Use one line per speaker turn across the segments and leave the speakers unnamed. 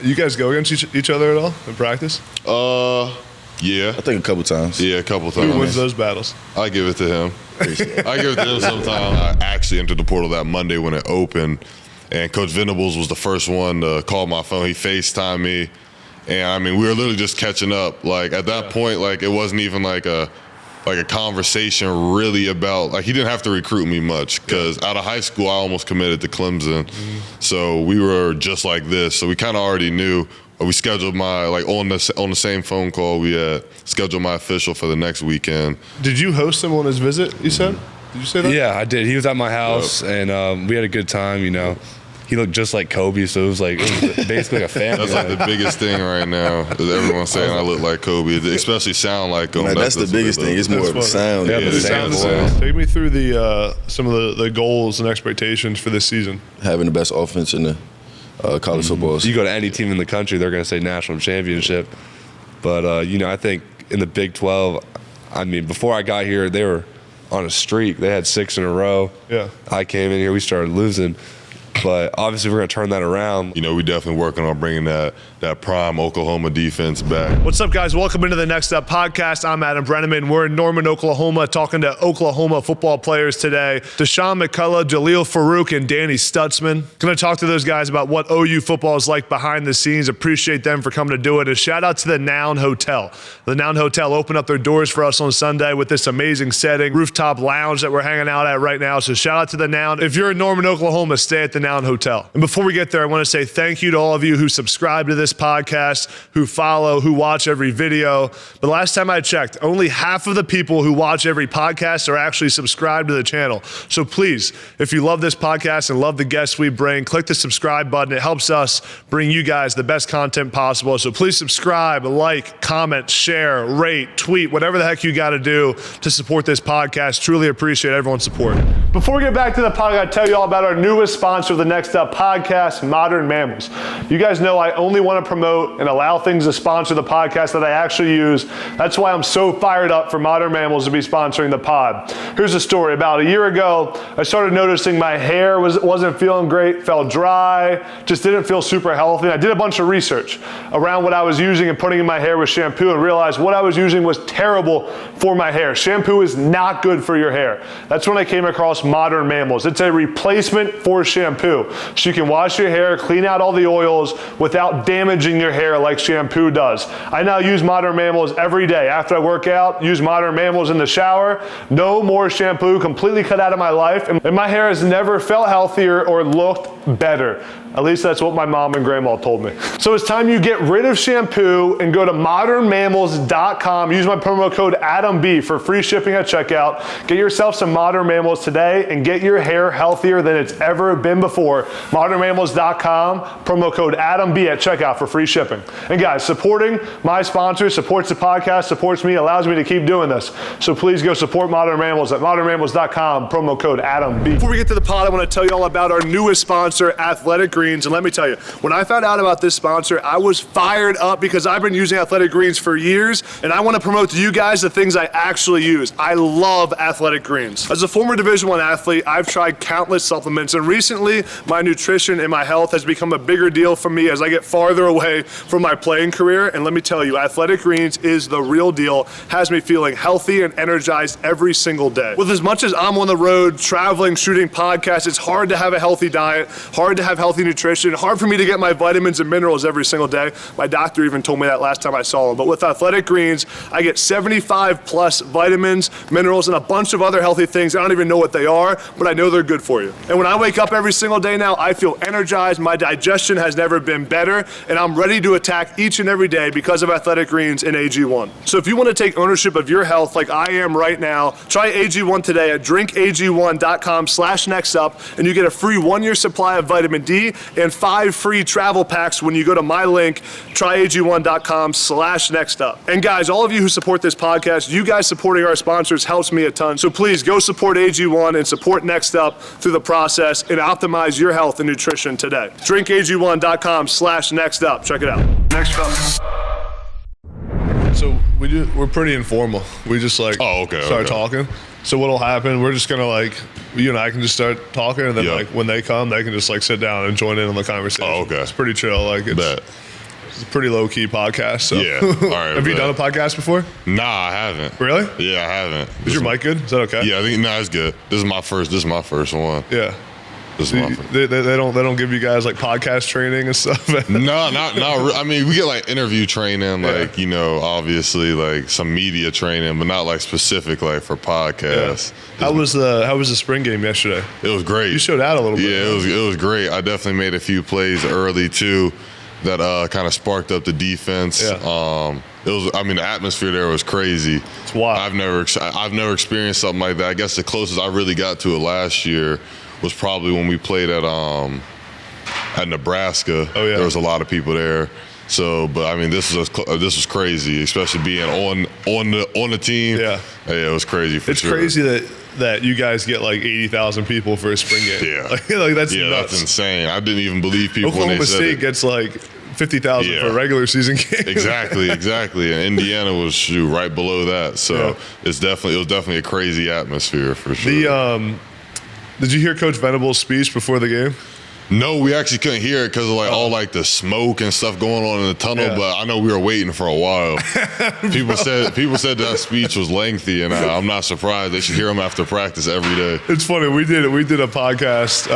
You guys go against each other at all in practice?
Yeah.
I think a couple times.
Yeah, a couple times.
Who wins those battles?
I give it to him. I give it to him sometime. I actually entered the portal that Monday when it opened, and Coach Venables was the first one to call my phone. He FaceTimed me, and I mean, we were literally just catching up. Like at that point, like it wasn't even like a conversation really about, like, he didn't have to recruit me much because out of high school I almost committed to Clemson. So we were just like this. So we kind of already knew. We scheduled my, like, on the same phone call, we had scheduled my official for the next weekend.
Did you host him on his visit, you said? Did you say that?
Yeah, I did. He was at my house, and we had a good time, you know. He looked just like Kobe, so it was basically a family.
That's like the biggest thing right now. Is everyone saying I look like Kobe, especially sound like him.
Man, that's the biggest thing. It's more of the sound.
Yeah, the sound.
Take me through some of the goals and expectations for this season.
Having the best offense in the college football.
You go to any team in the country, they're going to say national championship. But, you know, I think in the Big 12, I mean, before I got here, they were on a streak. They had 6 in a row.
Yeah.
I came in here, we started losing. But obviously we're going to turn that around.
You know, we're definitely working on bringing that prime Oklahoma defense back.
What's up, guys? Welcome into the Next Up podcast. I'm Adam Breneman. We're in Norman, Oklahoma, talking to Oklahoma football players today. Dasan McCullough, Jalil Farooq, and Danny Stutsman. Going to talk to those guys about what OU football is like behind the scenes. Appreciate them for coming to do it. A shout out to the Noun Hotel. The Noun Hotel opened up their doors for us on Sunday with this amazing setting, rooftop lounge that we're hanging out at right now. So shout out to the Noun. If you're in Norman, Oklahoma, stay at the Noun Hotel. And before we get there, I want to say thank you to all of you who subscribe to this podcast, who follow, who watch every video. But last time I checked, only half of the people who watch every podcast are actually subscribed to the channel. So please, if you love this podcast and love the guests we bring, click the subscribe button. It helps us bring you guys the best content possible. So please subscribe, like, comment, share, rate, tweet, whatever the heck you got to do to support this podcast. Truly appreciate everyone's support. Before we get back to the podcast, I tell you all about our newest sponsor of the Next Up podcast, Modern Mammals. You guys know I only want to promote and allow things to sponsor the podcast that I actually use. That's why I'm so fired up for Modern Mammals to be sponsoring the pod. Here's a story. About a year ago, I started noticing my hair wasn't feeling great, felt dry, just didn't feel super healthy. I did a bunch of research around what I was using and putting in my hair with shampoo and realized what I was using was terrible for my hair. Shampoo is not good for your hair. That's when I came across Modern Mammals. It's a replacement for shampoo. So you can wash your hair, clean out all the oils without damaging your hair like shampoo does. I now use Modern Mammals every day. After I work out, use Modern Mammals in the shower. No more shampoo, completely cut out of my life. And my hair has never felt healthier or looked better. At least that's what my mom and grandma told me. So it's time you get rid of shampoo and go to modernmammals.com. Use my promo code ADAMB for free shipping at checkout. Get yourself some Modern Mammals today and get your hair healthier than it's ever been before. Modernmammals.com, promo code ADAMB at checkout for free shipping. And guys, supporting my sponsor supports the podcast, supports me, allows me to keep doing this. So please go support Modern Mammals at modernmammals.com, promo code ADAMB. Before we get to the pod, I want to tell you all about our newest sponsor, Athletic Greens. And let me tell you, when I found out about this sponsor, I was fired up because I've been using Athletic Greens for years, and I want to promote to you guys the things I actually use. I love Athletic Greens. As a former Division I athlete, I've tried countless supplements, and recently my nutrition and my health has become a bigger deal for me as I get farther away from my playing career. And let me tell you, Athletic Greens is the real deal, has me feeling healthy and energized every single day. With as much as I'm on the road, traveling, shooting podcasts, it's hard to have a healthy diet, hard to have healthy nutrition, hard for me to get my vitamins and minerals every single day. My doctor even told me that last time I saw him. But with Athletic Greens, I get 75 plus vitamins, minerals, and a bunch of other healthy things. I don't even know what they are, but I know they're good for you. And when I wake up every single day now, I feel energized, my digestion has never been better, and I'm ready to attack each and every day because of Athletic Greens and AG1. So if you want to take ownership of your health like I am right now, try AG1 today at drinkag1.com/nextup, and you get a free 1-year supply of vitamin D and 5 free travel packs when you go to my link, tryag1.com/nextup. And guys, all of you who support this podcast, you guys supporting our sponsors helps me a ton. So please go support AG1 and support Next Up through the process and optimize your health and nutrition today. Drinkag1.com/nextup. Check it out. Next Up. So we're pretty informal. We just start talking. So what'll happen? We're just gonna you and I can just start talking, and then when they come, they can just sit down and join in on the conversation.
Oh, okay.
It's pretty chill. It's a pretty low key podcast. So.
Yeah. All right.
Have you done a podcast before?
Nah, I haven't.
Really?
Yeah, I haven't.
Is your mic good? Is that okay?
Yeah, I think it's good. This is my first one.
Yeah.
This is my first.
They don't give you guys podcast training and stuff.
No, not I mean, we get interview training, obviously some media training, but not specific for podcasts.
Yeah. How was the spring game yesterday?
It was great.
You showed out a little bit.
Yeah, it was great. I definitely made a few plays early too that kind of sparked up the defense.
Yeah.
The atmosphere there was crazy.
It's wild.
I've never experienced something like that. I guess the closest I really got to it last year was probably when we played at Nebraska.
Oh yeah.
There was a lot of people there. So, but this was crazy, especially being on the team.
Yeah.
Yeah, it was crazy for
it's
sure.
It's crazy that you guys get 80,000 people for a spring game.
Yeah.
That's nuts.
That's insane. I didn't even believe people when
Oklahoma
they said
State
it.
gets 50,000 for a regular season game.
Exactly. And Indiana was right below that. So it was definitely a crazy atmosphere for sure.
Did you hear Coach Venables' speech before the game?
No, we actually couldn't hear it because of all the smoke and stuff going on in the tunnel.
Yeah. But
I know we were waiting for a while. People said that speech was lengthy, and I'm not surprised. They should hear him after practice every day.
It's funny. We did a podcast.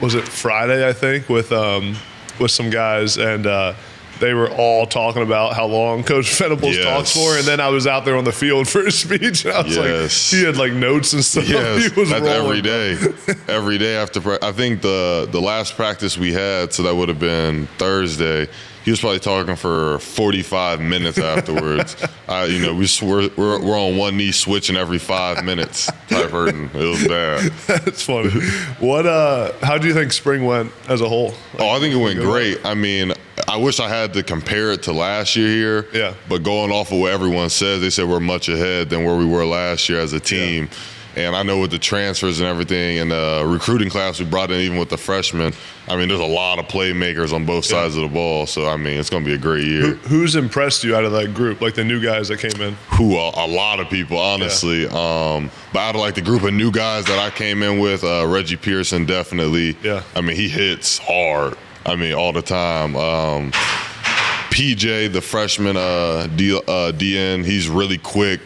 Was it Friday? I think with some guys, and they were all talking about how long Coach Venables talks for, and then I was out there on the field for his speech, and I was he had notes and stuff.
Yes,
he was
that's
rolling.
every day after. I think the last practice we had, so that would have been Thursday. He was probably talking for 45 minutes afterwards. We're on one knee switching every 5 minutes type hurting. It was bad.
That's funny. How do you think spring went as a whole?
I think it went great. I wish I had to compare it to last year here.
Yeah.
But going off of what everyone says, they said we're much ahead than where we were last year as a team. Yeah. And I know with the transfers and everything and the recruiting class we brought in, even with the freshmen, there's a lot of playmakers on both sides of the ball. So, it's going to be a great year.
Who's impressed you out of that group, the new guys that came in?
A lot of people, honestly. Yeah. But out of the group of new guys that I came in with, Reggie Pearson definitely.
Yeah.
He hits hard. All the time. PJ, the freshman DN, he's really quick,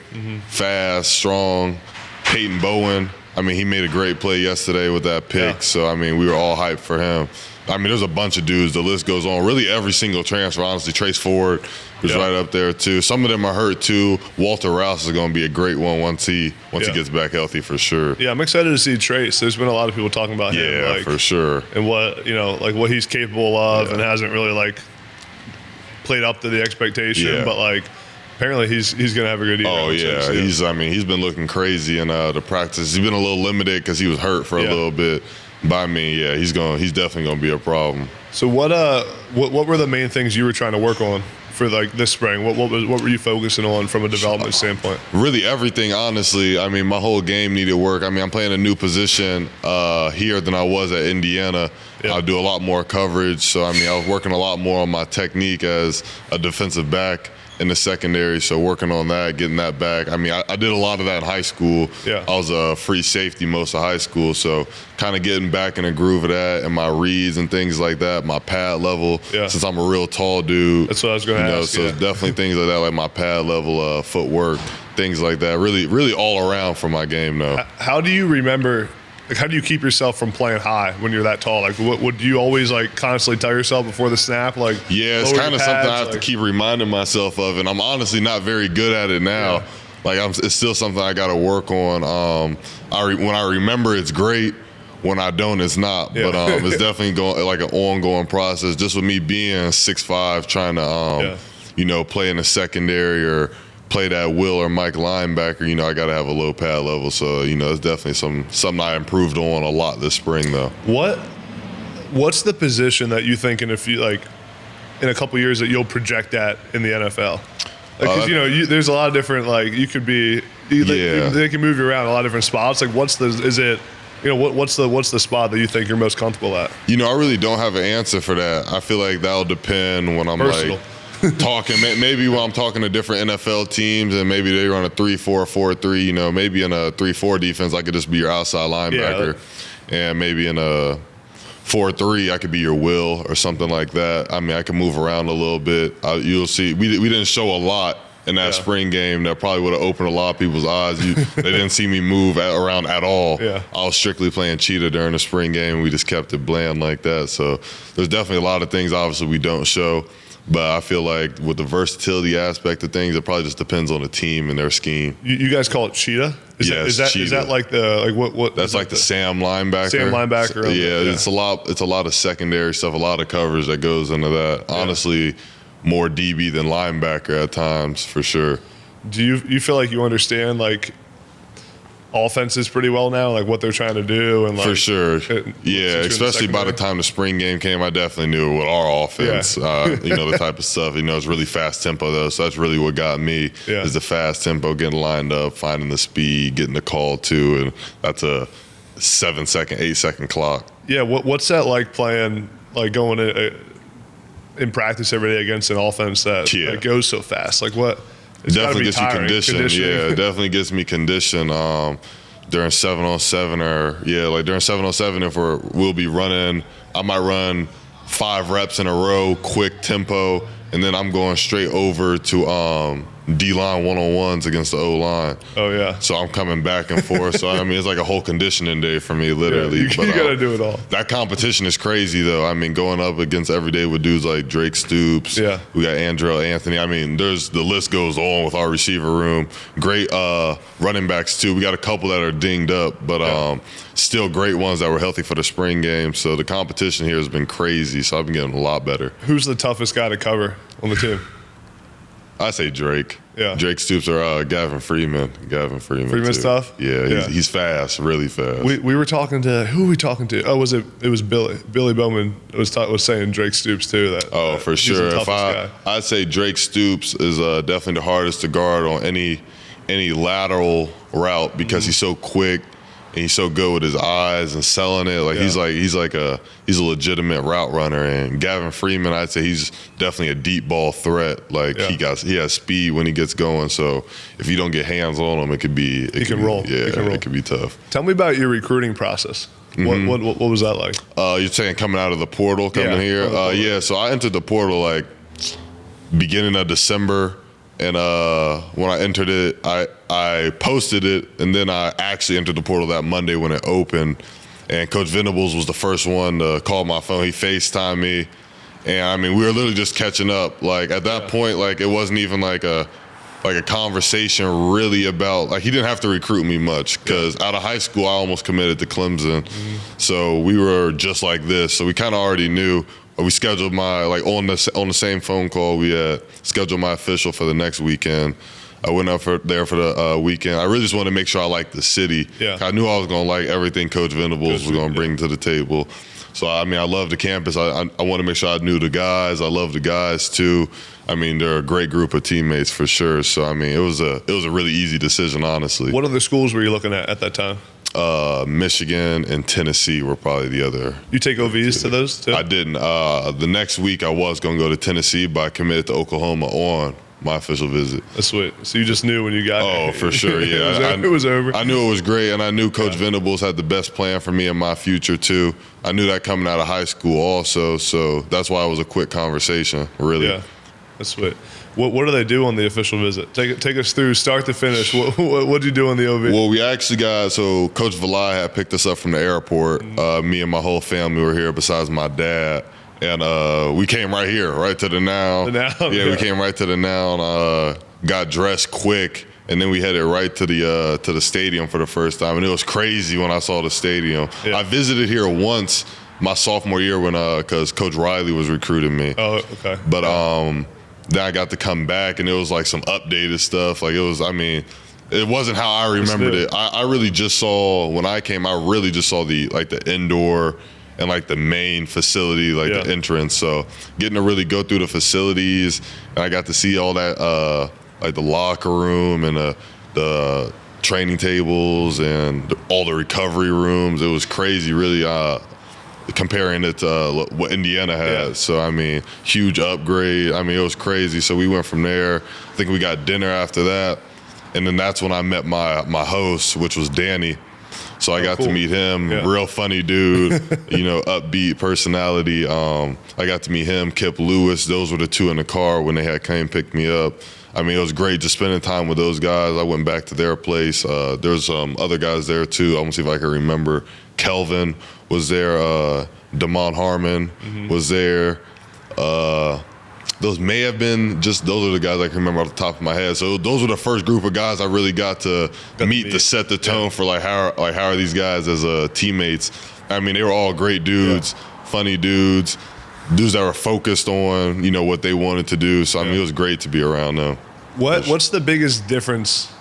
fast, strong. Peyton Bowen, he made a great play yesterday with that pick. Yeah. So, we were all hyped for him. There's a bunch of dudes. The list goes on. Really every single transfer, honestly. Trace Ford was right up there, too. Some of them are hurt, too. Walter Rouse is going to be a great one once he gets back healthy, for sure.
Yeah, I'm excited to see Trace. There's been a lot of people talking about him.
Yeah, for sure.
And what, what he's capable of and hasn't really, played up to the expectation.
Yeah.
But, apparently he's going to have a good year.
Oh, yeah. He's been looking crazy in the practice. He's been a little limited because he was hurt for a little bit. But, he's definitely going to be a problem. So
what were the main things you were trying to work on for this spring? What were you focusing on from a development standpoint? Really everything, honestly. My whole game needed work. I'm playing a new position here than I was at Indiana. Yeah. I do a lot more coverage. So, I was working a lot more on my technique as a defensive back in the secondary, so working on that, getting that back. I did a lot of that in high school. Yeah. I was a free safety most of high school, so kind of getting back in the groove of that and my reads and things like that, my pad level, since I'm a real tall dude. That's what I was going to ask. So definitely things like that, like my pad level, footwork, things like that. Really, really all around for my game, though. How do you remember... how do you keep yourself from playing high when you're that tall? What would you always constantly tell yourself before the snap? Yeah, it's kind of something I have to keep reminding myself of, and I'm honestly not very good at it now. Yeah. It's still something I got to work on. When I remember, it's great. When I don't, it's not. Yeah. But it's definitely going an ongoing process. Just with me being 6'5", trying to play in the secondary or play that Will or Mike linebacker, I got to have a low pad level. So, it's definitely something I improved on a lot this spring, though. What's the position that you think in a couple years that you'll project at in the NFL? Because, there's a lot of different, you could be, they can move you around a lot of different spots. What's the spot that you think you're most comfortable at? I really don't have an answer for that. I feel like that'll depend when I'm Versatile.
talking. Maybe when I'm talking to different NFL teams and maybe they run a 3-4, 4-3, you know, maybe in a 3-4 defense, I could just be your outside linebacker. And maybe in a 4-3, I could be your will or something like that. I mean, I can move around a little bit. You'll see. We didn't show a lot in that spring game that probably would have opened a lot of people's eyes. They didn't see me move around at all.
Yeah.
I was strictly playing cheetah during the spring game. We just kept it bland like that. So there's definitely a lot of things, obviously, we don't show. But I feel like with the versatility aspect of things, it probably just depends on the team and their scheme.
You guys call it cheetah? Is that like the what?
That's like the Sam linebacker.
Sam linebacker.
Yeah, it's a lot of secondary stuff, a lot of coverage that goes into that. Yeah. Honestly, more DB than linebacker at times, for sure.
Do you feel like you understand like offenses pretty well now, like what they're trying to do? And like,
for sure. Especially by the time the spring game came, I definitely knew what our offense, the type of stuff. It's really fast tempo though, so that's really what got me is the fast tempo, getting lined up, finding the speed, getting the call too, and that's a 7-second, 8-second clock. Yeah,
what's that like playing, like going in practice every day against an offense that goes so fast? Like what?
It definitely gets you conditioned. Yeah, it definitely gets me conditioned during 7-on-7 like during 7-on-7 if we'll be running, I might run 5 reps in a row, quick tempo, and then I'm going straight over to D-line one-on-ones against the O-line.
Oh, yeah.
So I'm coming back and forth. So, I mean, it's like a whole conditioning day for me, literally.
Yeah, you got to do it all.
That competition is crazy, though. I mean, going up against every day with dudes like Drake Stoops.
Yeah.
We got Andrell Anthony. I mean, the list goes on with our receiver room. Great running backs, too. We got a couple that are dinged up, but still great ones that were healthy for the spring game. So the competition here has been crazy. So I've been getting a lot better.
Who's the toughest guy to cover on the team?
I say Drake.
Yeah.
Drake Stoops or Gavin Freeman.
Freeman's
too.
tough?
Yeah, he's fast, really fast.
We were talking to, who were we talking to? Oh, it was Billy. Billy Bowman was saying Drake Stoops too.
For sure. I'd say Drake Stoops is definitely the hardest to guard on any lateral route because he's so quick. And he's so good with his eyes and selling it. Like he's a legitimate route runner. And Gavin Freeman, I'd say he's definitely a deep ball threat. Like he has speed when he gets going. So if you don't get hands on him, it could be
roll.
Yeah, it could be tough.
Tell me about your recruiting process. Mm-hmm. What was that like?
You're saying coming out of the portal, here? So I entered the portal like beginning of December. And when I entered it, I posted it, and then I actually entered the portal that Monday when it opened. And Coach Venables was the first one to call my phone. He FaceTimed me, and I mean, we were literally just catching up. Like at that point, like it wasn't even like a conversation really about, like he didn't have to recruit me much because out of high school I almost committed to Clemson. Mm-hmm. So we were just like this. So we kind of already knew. We scheduled on the same phone call. We had scheduled my official for the next weekend. I went up there for the weekend. I really just wanted to make sure I liked the city.
Yeah.
I knew I was going to like everything Coach Venables was going to bring to the table. So, I mean, I love the campus. I want to make sure I knew the guys. I love the guys, too. I mean, they're a great group of teammates for sure. So, I mean, it was a really easy decision, honestly.
What other schools were you looking at that time?
Michigan and Tennessee were probably the other.
You take OVs to those too?
I didn't. The next week I was going to go to Tennessee, but I committed to Oklahoma on my official visit.
That's sweet. So you just knew when you got there.
Oh, for sure, yeah.
It was over.
I knew it was great, and I knew Coach Venables had the best plan for me in my future too. I knew that coming out of high school also, so that's why it was a quick conversation, really.
Yeah, that's sweet. What do they do on the official visit? Take us through start to finish. What did you do on the OV?
Well, we actually so Coach Valai had picked us up from the airport. Mm-hmm. Me and my whole family were here besides my dad. And we came right here, right to the Now. Yeah, we came right to the Now, got dressed quick, and then we headed right to the stadium for the first time. And it was crazy when I saw the stadium. Yeah. I visited here once my sophomore year because Coach Riley was recruiting me.
Oh, okay.
But then I got to come back, and it was like some updated stuff. Like it wasn't how I remembered it. I really just saw, when I came, I really just saw the indoor and like the main facility, the entrance. So getting to really go through the facilities, and I got to see all that, like the locker room and the training tables and all the recovery rooms. It was crazy, really. comparing it to what Indiana had.
Yeah.
So, I mean, huge upgrade. I mean, it was crazy. So we went from there. I think we got dinner after that. And then that's when I met my host, which was Danny. So I got to meet him, real funny dude, upbeat personality. I got to meet him, Kip Lewis. Those were the two in the car when they came pick me up. I mean, it was great just spending time with those guys. I went back to their place. There's some other guys there too. I'm gonna see if I can remember. Kelvin was there. Damon Harmon was there. Those may have been those are the guys I can remember off the top of my head. So those were the first group of guys I really got to meet to set the tone for how are these guys as teammates. I mean, they were all great dudes, funny dudes that were focused on what they wanted to do. So I mean, it was great to be around them.
What's the biggest difference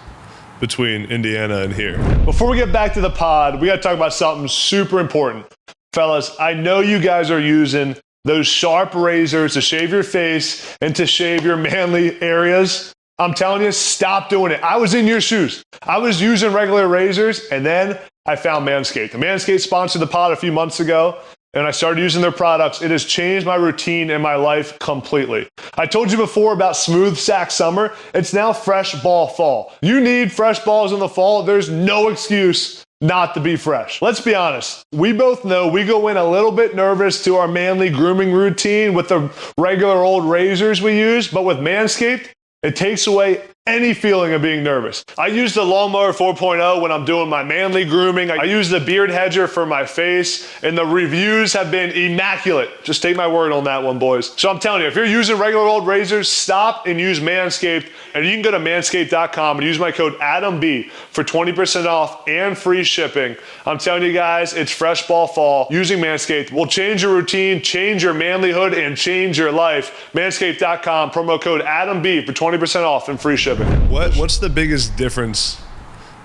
between Indiana and here? Before we get back to the pod, we got to talk about something super important. Fellas, I know you guys are using those sharp razors to shave your face and to shave your manly areas. I'm telling you, stop doing it. I was in your shoes. I was using regular razors, and then I found Manscaped. The Manscaped sponsored the pod a few months ago, and I started using their products. It has changed my routine and my life completely. I told you before about Smooth Sack Summer. It's now Fresh Ball Fall. You need fresh balls in the fall. There's no excuse not to be fresh. Let's be honest. We both know we go in a little bit nervous to our manly grooming routine with the regular old razors we use, but with Manscaped, it takes away any feeling of being nervous. I use the Lawnmower 4.0 when I'm doing my manly grooming. I use the Beard Hedger for my face, and the reviews have been immaculate. Just take my word on that one, boys. So I'm telling you, if you're using regular old razors, stop and use Manscaped. And you can go to manscaped.com and use my code ADAMB for 20% off and free shipping. I'm telling you guys, it's Fresh Ball Fall. Using Manscaped will change your routine, change your manlyhood, and change your life. Manscaped.com, promo code ADAMB for 20% off and free shipping. What's the biggest difference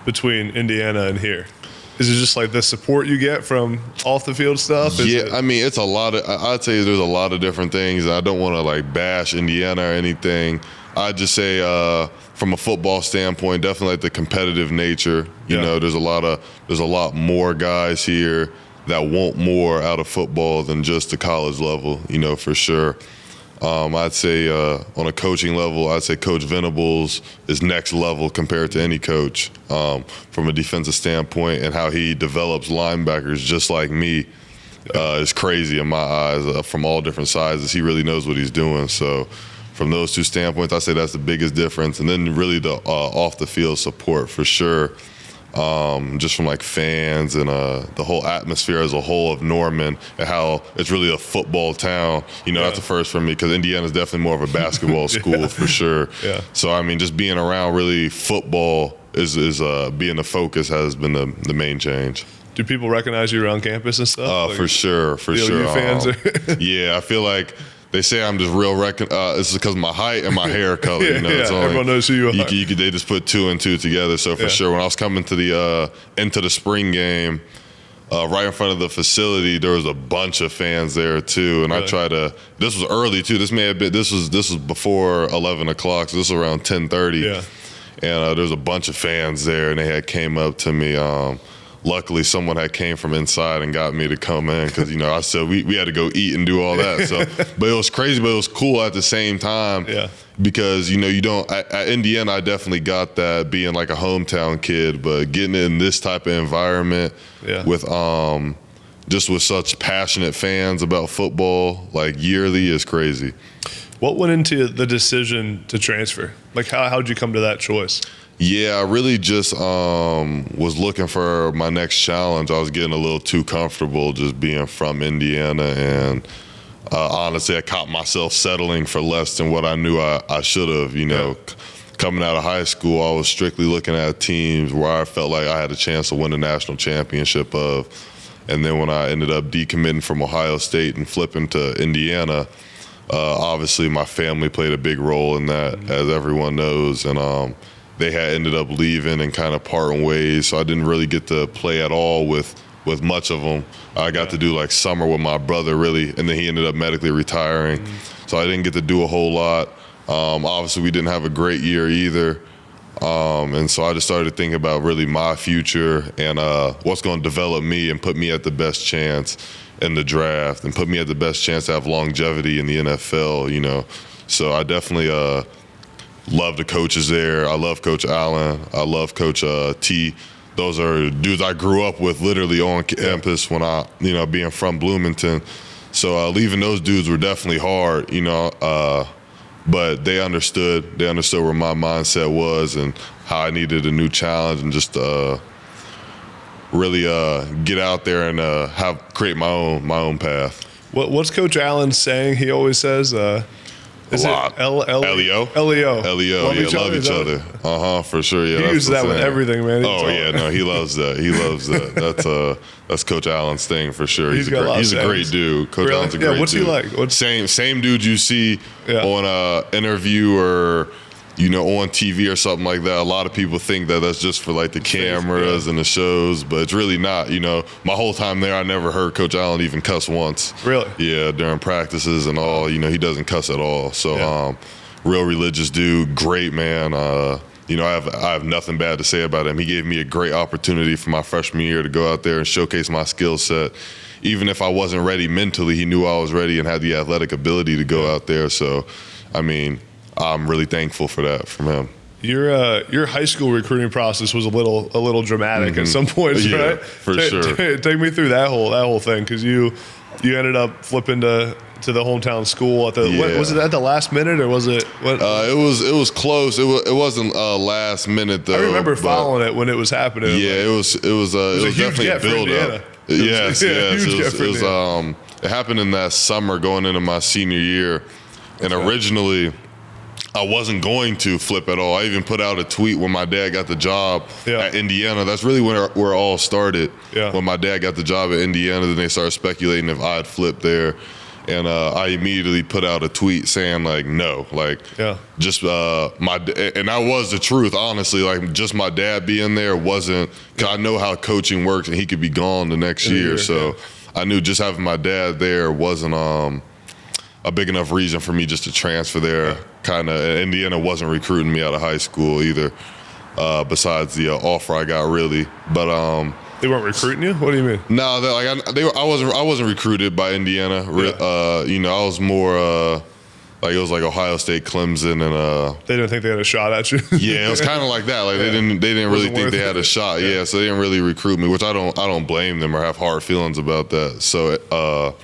between Indiana and here? Is it just like the support you get from off the field stuff?
I mean, it's a lot of, I'd say there's a lot of different things. I don't want to bash Indiana or anything. I'd just say from a football standpoint, definitely the competitive nature. You know, there's a lot more guys here that want more out of football than just the college level, for sure. I'd say on a coaching level, I'd say Coach Venables is next level compared to any coach from a defensive standpoint, and how he develops linebackers just like me is crazy in my eyes from all different sizes. He really knows what he's doing. So from those two standpoints, I'd say that's the biggest difference. And then really the off the field support for sure. Just from fans and the whole atmosphere as a whole of Norman, and how it's really a football town. That's the first for me, because Indiana's definitely more of a basketball school for sure. Yeah. So I mean, just being around really football is being the focus has been the main change.
Do people recognize you around campus and stuff?
For sure.
You fans
yeah, I feel like they say I'm just real. It's because of my height and my hair color.
Everyone knows who you are.
They just put two and two together. So for sure, when I was coming to the into the spring game, right in front of the facility, there was a bunch of fans there too. And I tried to. This was early too. This may have been. This was before 11 o'clock. So this was around 10:30. Yeah. And there was a bunch of fans there, and they came up to me. Luckily, someone had came from inside and got me to come in, because I said we had to go eat and do all that. So, but it was crazy, but it was cool at the same time. Yeah. Because you don't at Indiana, I definitely got that being a hometown kid, but getting in this type of environment with just with such passionate fans about football yearly is crazy.
What went into the decision to transfer? How'd you come to that choice?
Yeah, I really just was looking for my next challenge. I was getting a little too comfortable just being from Indiana, and honestly, I caught myself settling for less than what I knew I should have. Coming out of high school, I was strictly looking at teams where I felt like I had a chance to win a national championship of. And then when I ended up decommitting from Ohio State and flipping to Indiana, obviously my family played a big role in that, as everyone knows, and they had ended up leaving and kind of parting ways, so I didn't really get to play at all with much of them. I got to do summer with my brother, really, and then he ended up medically retiring, so I didn't get to do a whole lot. Obviously, we didn't have a great year either, And so I just started thinking about really my future and what's going to develop me and put me at the best chance in the draft and put me at the best chance to have longevity in the NFL, you know. So I definitely love the coaches there. I love Coach Allen. I love Coach T. Those are dudes I grew up with literally on campus when I, you know, being from Bloomington. So leaving those dudes were definitely hard, you know, but they understood. They understood where my mindset was and how I needed a new challenge and just really get out there and create my own path.
What's Coach Allen saying? He always says, is it
L-E-O?
L-E-O.
L-E-O, yeah, love each other. For sure, yeah.
He uses that with everything, man.
He loves that. He loves that. That's Coach Allen's thing for sure. He's a great dude. Coach Allen's a great dude.
What's he like?
Same dude you see on an interview or, you know, on TV or something like that. A lot of people think that that's just for like the cameras and the shows, but it's really not. You know, my whole time there, I never heard Coach Allen even cuss once.
Really?
Yeah, during practices and all. You know, he doesn't cuss at all. So, real religious dude, great man. You know, I have nothing bad to say about him. He gave me a great opportunity for my freshman year to go out there and showcase my skill set. Even if I wasn't ready mentally, he knew I was ready and had the athletic ability to go out there. So, I mean, I'm really thankful for that from him.
Your high school recruiting process was a little dramatic at some points, right?
For sure.
Take me through that whole thing, because you ended up flipping to the hometown school at the was it at the last minute or was it what?
It was close. It wasn't last minute though.
I remember following it when it was happening.
Yeah, it was definitely a build up. Yes. It happened in that summer going into my senior year, and originally I wasn't going to flip at all. I even put out a tweet when my dad got the job at Indiana. That's really where it all started. Yeah. When my dad got the job at Indiana, then they started speculating if I'd flip there. And I immediately put out a tweet saying, like, no. Like, just and that was the truth, honestly. Like, just my dad being there wasn't – because I know how coaching works, and he could be gone the next year. So I knew just having my dad there wasn't a big enough reason for me just to transfer there. Kind of, Indiana wasn't recruiting me out of high school either, besides the offer I got, really. But
they weren't recruiting you? What do you mean?
No, I wasn't recruited by Indiana. You know, I was more like it was like Ohio State, Clemson, and
they didn't think they had a shot at you.
Yeah, it was kind of like that. Like they didn't really think they had a shot. Yeah, so they didn't really recruit me, which I don't blame them or have hard feelings about that. So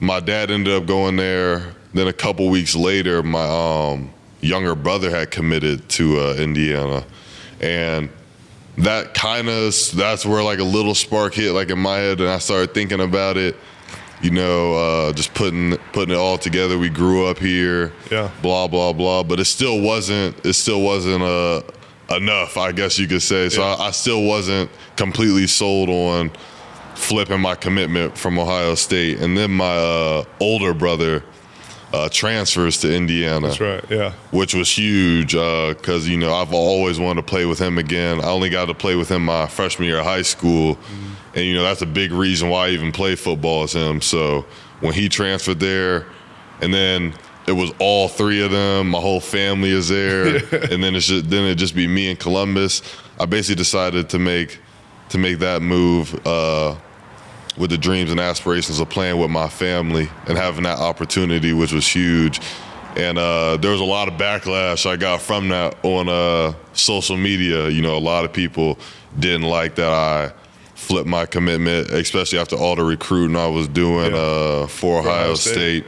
my dad ended up going there. Then a couple weeks later, my younger brother had committed to Indiana, and that's where like a little spark hit like in my head, and I started thinking about it. You know, just putting it all together. We grew up here, blah blah blah. But it still wasn't enough, I guess you could say. So I still wasn't completely sold on flipping my commitment from Ohio State. And then my older brother transfers to Indiana.
That's right, yeah.
Which was huge because, you know, I've always wanted to play with him again. I only got to play with him my freshman year of high school. And, you know, that's a big reason why I even play football as him. So when he transferred there, and then it was all three of them, my whole family is there, and then it'd just be me in Columbus. I basically decided to make that move with the dreams and aspirations of playing with my family and having that opportunity, which was huge. And there was a lot of backlash I got from that on social media. You know, a lot of people didn't like that I flipped my commitment, especially after all the recruiting I was doing for Ohio State.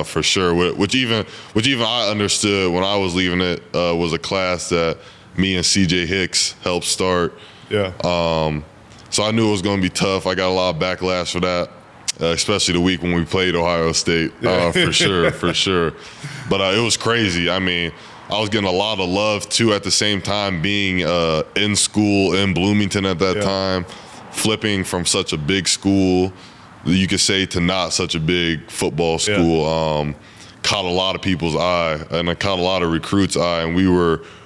For sure. Which even I understood when I was leaving it was a class that me and CJ Hicks helped start. Yeah. So I knew it was going to be tough. I got a lot of backlash for that, especially the week when we played Ohio State. For sure. But it was crazy. I mean, I was getting a lot of love too at the same time being in school in Bloomington at that time. Flipping from such a big school, you could say, to not such a big football school, caught a lot of people's eye, and it caught a lot of recruits' eye. And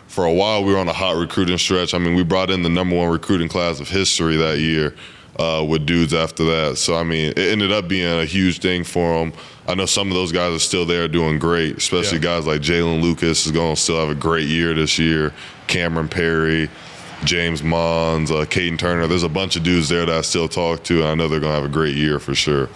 for a while, we were on a hot recruiting stretch. I mean, we brought in the #1 recruiting class of history that year with dudes after that. So, I mean, it ended up being a huge thing for them. I know some of those guys are still there doing great, especially guys like Jalen Lucas is going to still have a great year this year. Cameron Perry, James Mons, Caden Turner. There's a bunch of dudes there that I still talk to, and I know they're going to have a great year for sure.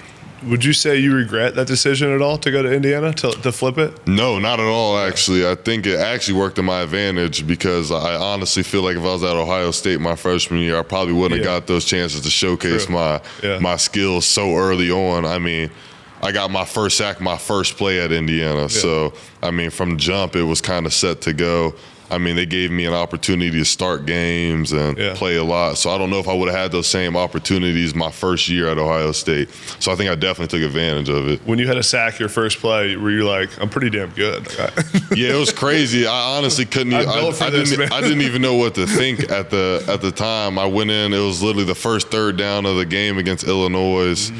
Would you say you regret that decision at all to go to Indiana, to flip it?
No, not at all, actually. I think it actually worked to my advantage because I honestly feel like if I was at Ohio State my freshman year, I probably wouldn't have got those chances to showcase my skills so early on. I mean, I got my first sack, my first play at Indiana. Yeah. So, I mean, from jump, it was kind of set to go. I mean, they gave me an opportunity to start games and play a lot. So I don't know if I would have had those same opportunities my first year at Ohio State. So I think I definitely took advantage of it.
When you had a sack your first play, were you like, I'm pretty damn good?
Yeah, it was crazy. I honestly couldn't. I didn't even know what to think at the time. I went in. It was literally the first third down of the game against Illinois,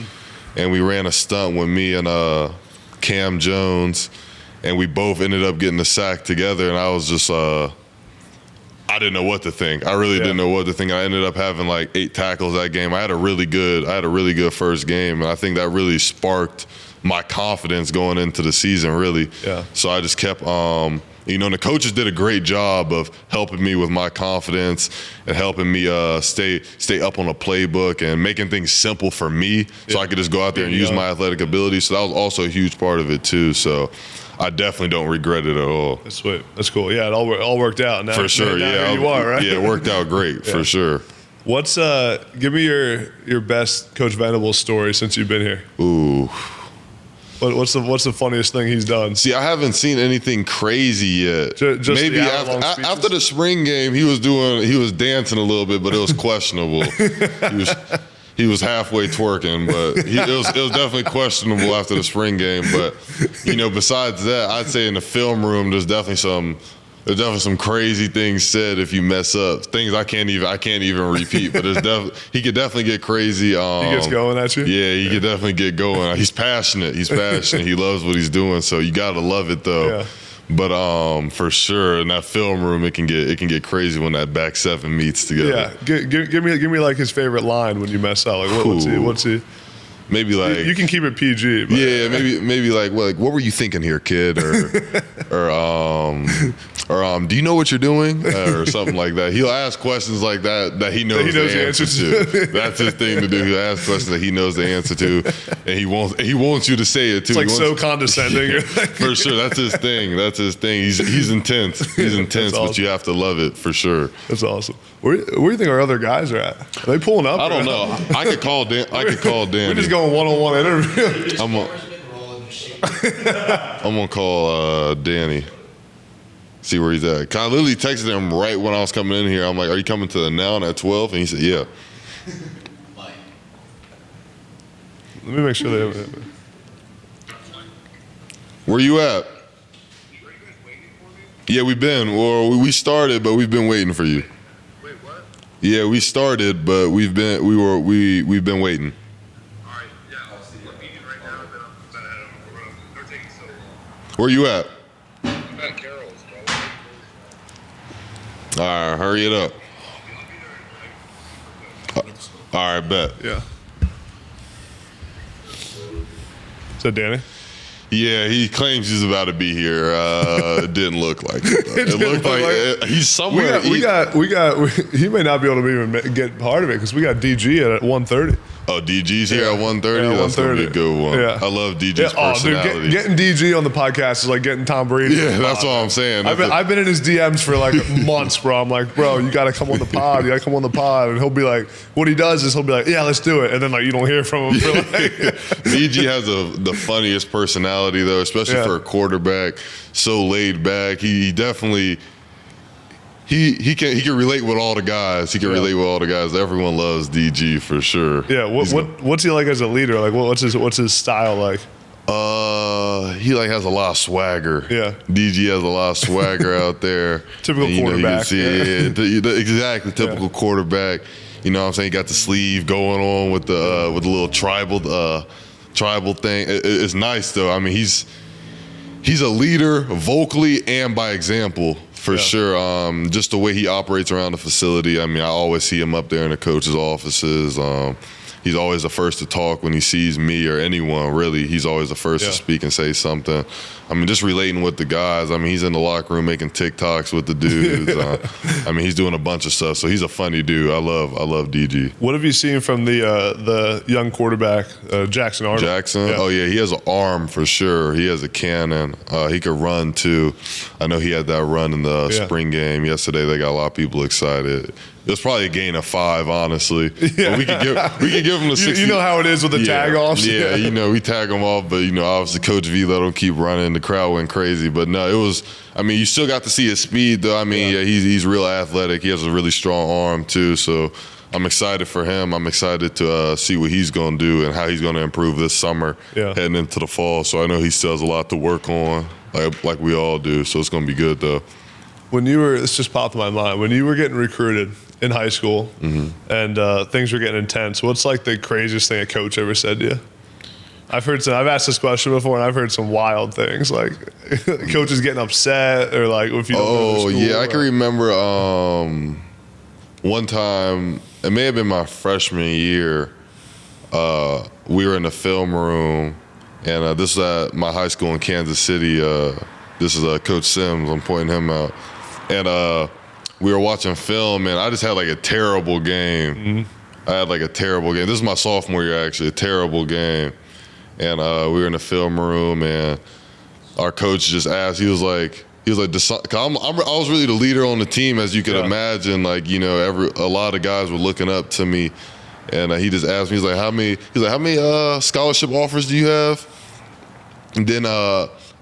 and we ran a stunt with me and Cam Jones. And we both ended up getting a sack together, and I was just, I didn't know what to think. I really didn't know what to think. I ended up having like 8 tackles that game. I had a really good first game, and I think that really sparked my confidence going into the season, really. Yeah. So I just kept, and the coaches did a great job of helping me with my confidence and helping me stay up on a playbook and making things simple for me so I could just go out there and use my athletic ability. So that was also a huge part of it too. So I definitely don't regret it at all.
That's sweet. That's cool. Yeah, it all worked out. Now,
for sure.
now you are, right?
Yeah, it worked out great for sure.
What's give me your best Coach Venables story since you've been here?
Ooh.
What's the funniest thing he's done?
See, I haven't seen anything crazy yet.
Just
maybe after the spring game, he was dancing a little bit, but it was questionable. He was halfway twerking, but it was definitely questionable after the spring game. But besides that, I'd say in the film room, there's definitely some crazy things said if you mess up. Things I can't even repeat. But he could definitely get crazy.
He gets going at you.
Yeah, he could definitely get going. He's passionate. He loves what he's doing. So you gotta love it though. Yeah. But for sure, in that film room, it can get crazy when that back seven meets together.
Yeah, give me like his favorite line when you mess up. Like what's he?
Maybe like
you can keep it PG. But.
Yeah, maybe like what were you thinking here, kid? Or do you know what you're doing? Or something like that. He'll ask questions like that he knows the answer to. That's his thing to do. He'll ask questions that he knows the answer to, and he wants you to say it too.
It's like so condescending.
Yeah, for sure, that's his thing. He's intense. He's intense, awesome. But you have to love it for sure.
That's awesome. Where do you think our other guys are at? Are they pulling up?
I don't know. I could call Danny.
We're just going one-on-one interview.
I'm gonna call Danny. See where he's at. I literally texted him right when I was coming in here. I'm like, "Are you coming to the Noun at 12?" And he said, "Yeah."
Let me make sure they have it.
Where you at? Yeah, we've been. Well, we started, but we've been waiting for you.
Wait, what?
Yeah, we started, but we've been waiting.
All right, yeah, I'll see you. I'm meeting right now, then I'm gonna head over. They're taking so long.
Where you at?
I'm at Carol's, bro.
All right, hurry it up.
I'll be there.
All right, bet.
Yeah. Is that Danny?
Yeah, he claims he's about to be here. It didn't look like it. It looked like he's somewhere.
He may not be able to even get part of it because we got DG at 1:30.
Oh, DG's here at 1:30? Yeah, that's going to be a good one. Yeah. I love DG's personality.
Dude, getting DG on the podcast is like getting Tom Brady.
Yeah, that's what I'm saying.
I've been in his DMs for like months, bro. I'm like, bro, you got to come on the pod. You got to come on the pod. And he'll be like, what he does is he'll be like, yeah, let's do it. And then like you don't hear from him. For like
DG has the funniest personality, though, especially for a quarterback. So laid back. He definitely... He can relate with all the guys. He can relate with all the guys. Everyone loves DG for sure.
Yeah. What's he like as a leader? Like what's his style like?
He like has a lot of swagger. Yeah. DG has a lot of swagger out there.
Typical quarterback.
Exactly. Typical quarterback. You know what I'm saying? He got the sleeve going on with the little tribal thing. It's nice though. I mean, he's a leader vocally and by example. For sure. Just the way he operates around the facility. I mean, I always see him up there in the coaches' offices. he's always the first to talk when he sees me or anyone, really. He's always the first to speak and say something. I mean, just relating with the guys. I mean, he's in the locker room making TikToks with the dudes. I mean, he's doing a bunch of stuff. So he's a funny dude. I love DG.
What have you seen from the young quarterback, Jackson Arnold?
Jackson? Yeah. Oh, yeah. He has an arm for sure. He has a cannon. He could run, too. I know he had that run in the spring game yesterday. They got a lot of people excited. It was probably a gain of 5, honestly. Yeah. But we could give him the 60.
You know how it is with the tag-offs?
Yeah, you know, we tag him off, but, you know, obviously Coach V let him keep running. The crowd went crazy. But, no, it was – I mean, you still got to see his speed, though. I mean, he's real athletic. He has a really strong arm, too. So I'm excited for him. I'm excited to see what he's going to do and how he's going to improve this summer heading into the fall. So I know he still has a lot to work on, like we all do. So it's going to be good, though.
When you were – this just popped in my mind. When you were getting recruited – in high school, and things were getting intense, what's like the craziest thing a coach ever said to you? I've asked this question before, and I've heard some wild things, like coaches getting upset, or like if you don't go to school.
Yeah, I can remember one time, it may have been my freshman year, we were in the film room, and this is at my high school in Kansas City. This is Coach Sims, I'm pointing him out, and we were watching film, and I just had like a terrible game. I had like a terrible game. This is my sophomore year, actually, a terrible game. And we were in the film room, and our coach just asked, he was like, I was really the leader on the team, as you could imagine. Like, you know, a lot of guys were looking up to me. And he just asked me, he's like, how many scholarship offers do you have? And then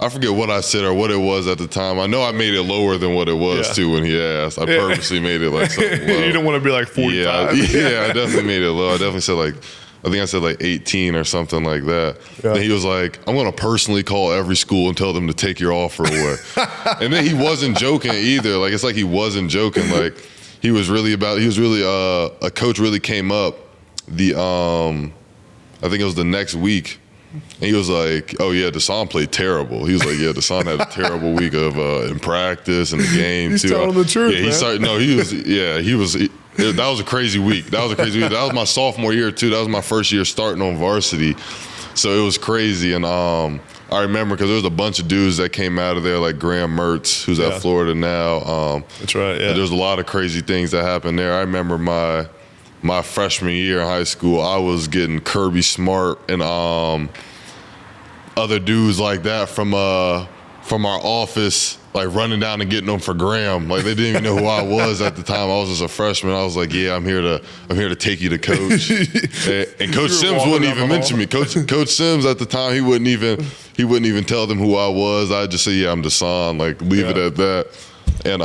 I forget what I said or what it was at the time. I know I made it lower than what it was too when he asked. I purposely made it like something low.
You don't want to be like 45.
Yeah, I definitely made it low. I definitely said I said 18 or something like that. Yeah. And he was like, I'm going to personally call every school and tell them to take your offer away. And then he wasn't joking either. Like, it's like he wasn't joking. Like, a coach really came up I think it was the next week. And he was like, oh, yeah, Dasan played terrible. He was like, yeah, Dasan had a terrible week in practice and the game,
He's
too.
He's telling the truth, man.
That was a crazy week. That was my sophomore year, too. That was my first year starting on varsity. So it was crazy. And I remember because there was a bunch of dudes that came out of there, like Graham Mertz, who's at Florida now.
That's right, yeah.
There was a lot of crazy things that happened there. I remember my freshman year in high school, I was getting Kirby Smart and other dudes like that from our office, like running down and getting them for Graham. Like, they didn't even know who I was at the time. I was just a freshman. I was like, yeah, I'm here to take you to Coach. And Coach Sims wouldn't even mention me. Coach Sims at the time, he wouldn't even tell them who I was. I'd just say, yeah, I'm Dasan, like leave it at that. And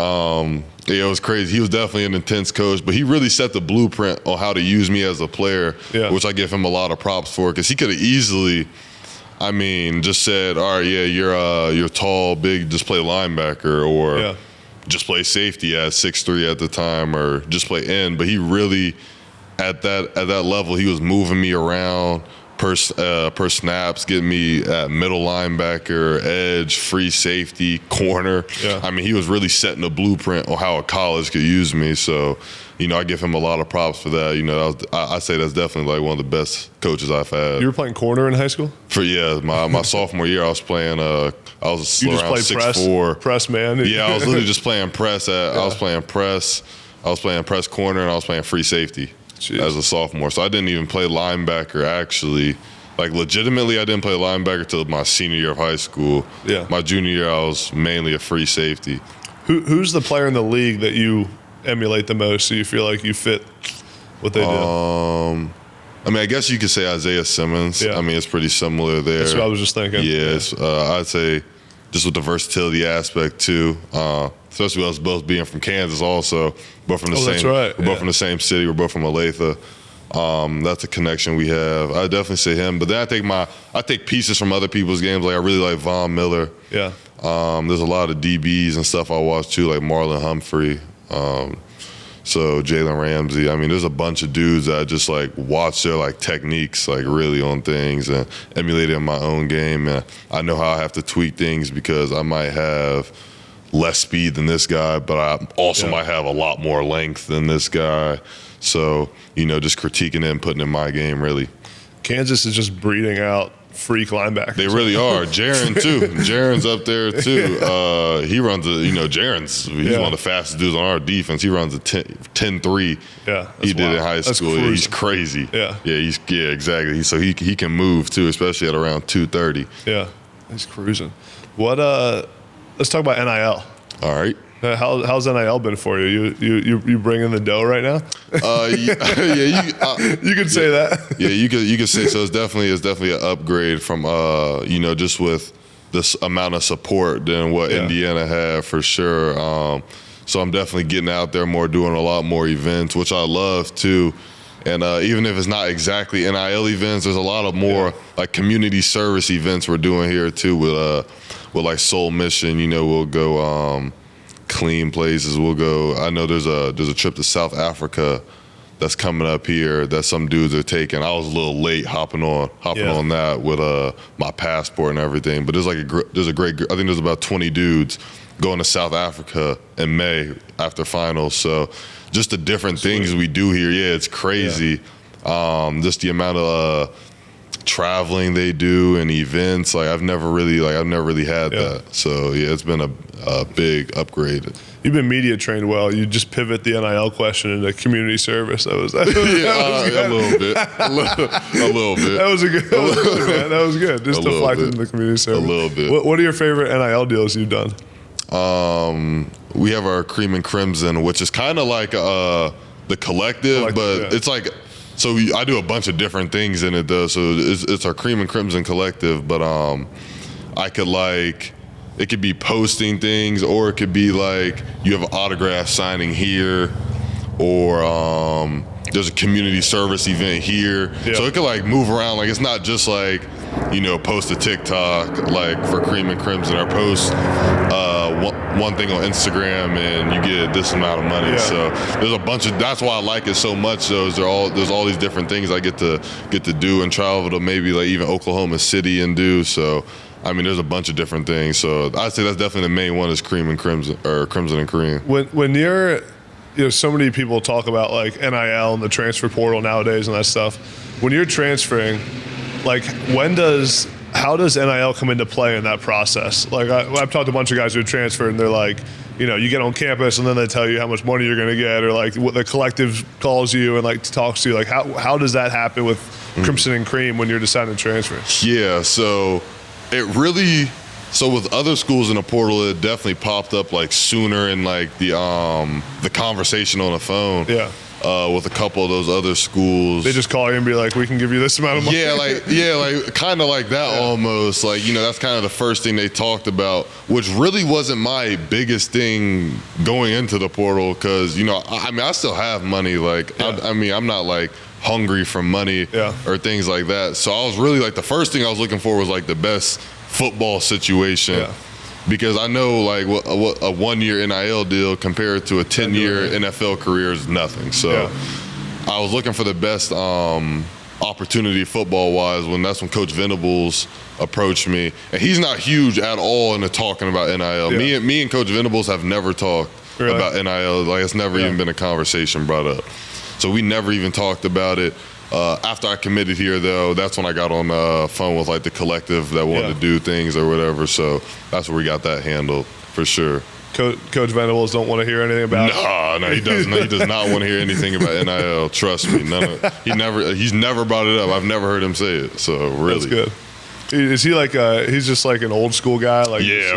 it was crazy. He was definitely an intense coach, but he really set the blueprint on how to use me as a player, which I give him a lot of props for, because he could have easily, just said, all right, yeah, you're tall, big, just play linebacker, or just play safety at 6'3" at the time, or just play end. But he really, at that level, he was moving me around per snaps, getting me at middle linebacker, edge, free safety, corner. Yeah. He was really setting the blueprint on how a college could use me. So, I give him a lot of props for that. I say that's definitely like one of the best coaches I've had.
You were playing corner in high school?
My sophomore year, I was playing. I was
you
around 6'4".
Press man.
Yeah, I was literally just playing press. I was playing press. I was playing press corner, and I was playing free safety. Jeez. As a sophomore. So I didn't even play linebacker, actually. Like, legitimately, I didn't play linebacker till my senior year of high school. Yeah. My junior year, I was mainly a free safety.
Who's the player in the league that you emulate the most, so you feel like you fit what they do?
I guess you could say Isaiah Simmons. Yeah. It's pretty similar there.
That's what I was just thinking.
Yes. I'd say just with the versatility aspect, too. Especially us both being from Kansas also. Both from the same. That's right. We're both from the same city. We're both from Olathe. That's a connection we have. I definitely say him. But then I take pieces from other people's games. Like, I really like Von Miller. Yeah. There's a lot of DBs and stuff I watch too, like Marlon Humphrey. So Jalen Ramsey. There's a bunch of dudes that I just like watch their like techniques, like really on things, and emulate it in my own game. And I know how I have to tweak things because I might have less speed than this guy, but I also might have a lot more length than this guy. So, just critiquing it and putting in my game, really.
Kansas is just breeding out freak linebackers.
They really are. Jaron, too. Jaron's up there, too. He runs Jaron's he's one of the fastest dudes on our defense. He runs a 10-3.
Yeah.
He did in high school. Yeah, he's crazy.
Yeah.
Yeah, exactly. So he can move, too, especially at around 230.
Yeah. He's cruising. Let's talk about NIL.
All right.
How's NIL been for you? You bringing the dough right now?
You
could say that.
Yeah, you could say so. It's definitely an upgrade from just with this amount of support than what Indiana had for sure. So I'm definitely getting out there more, doing a lot more events, which I love too. And even if it's not exactly NIL events, there's a lot of more like community service events we're doing here too with like Soul Mission. We'll go clean places. We'll go. I know there's a trip to South Africa that's coming up here that some dudes are taking. I was a little late hopping on that with my passport and everything. But there's a great. I think there's about 20 dudes going to South Africa in May after finals. So just the different things we do here. Yeah, it's crazy. Just the amount of traveling they do and events. I've never really had that. So yeah, it's been a big upgrade.
You've been media trained well. You just pivot the NIL question into community service. That was
a little bit.
That was good, man. That was good. Just deflecting into the community service.
A little bit.
What are your favorite NIL deals you've done?
We have our Cream and Crimson, which is kind of like the collective, but it's like. So I do a bunch of different things in it though. So it's our Cream and Crimson collective, but I could it could be posting things, or it could be like you have an autograph signing here, or there's a community service event here. Yeah. So it could move around. It's not just post a TikTok for Cream and Crimson, or post one thing on Instagram and you get this amount of money. Yeah. So there's a bunch of. That's why I like it so much. Though, there's all these different things I get to do and travel to maybe even Oklahoma City and do. So there's a bunch of different things. So I'd say that's definitely the main one is Cream and Crimson, or Crimson and Cream.
When you're, so many people talk about NIL and the transfer portal nowadays and that stuff. When you're transferring, how does NIL come into play in that process? I've talked to a bunch of guys who transfer and they're you get on campus and then they tell you how much money you're going to get, or what the collective calls you and talks to you. How does that happen with Crimson and Cream when you're deciding to transfer?
Yeah, so with other schools in the portal, it definitely popped up sooner in the conversation on the phone.
Yeah.
With a couple of those other schools.
They just call you and be like, we can give you this amount of money.
Kind of like that almost. That's kind of the first thing they talked about, which really wasn't my biggest thing going into the portal because, I still have money. I'm not hungry for money or things like that. So I was really the first thing I was looking for was the best football situation. Yeah. Because I know what a 1-year NIL deal compared to a 10-year NFL career is nothing. So I was looking for the best opportunity football-wise when Coach Venables approached me. And he's not huge at all into talking about NIL. Yeah. Me and Coach Venables have never talked about NIL. It's never even been a conversation brought up. So we never even talked about it. After I committed here, though, that's when I got on the phone with the collective that wanted to do things or whatever. So that's where we got that handled for sure.
Coach Venables don't want to hear anything about it.
No, he does. No, he does not want to hear anything about NIL. Trust me, he's never brought it up. I've never heard him say it. So really,
that's good. Is he he's just an old school guy?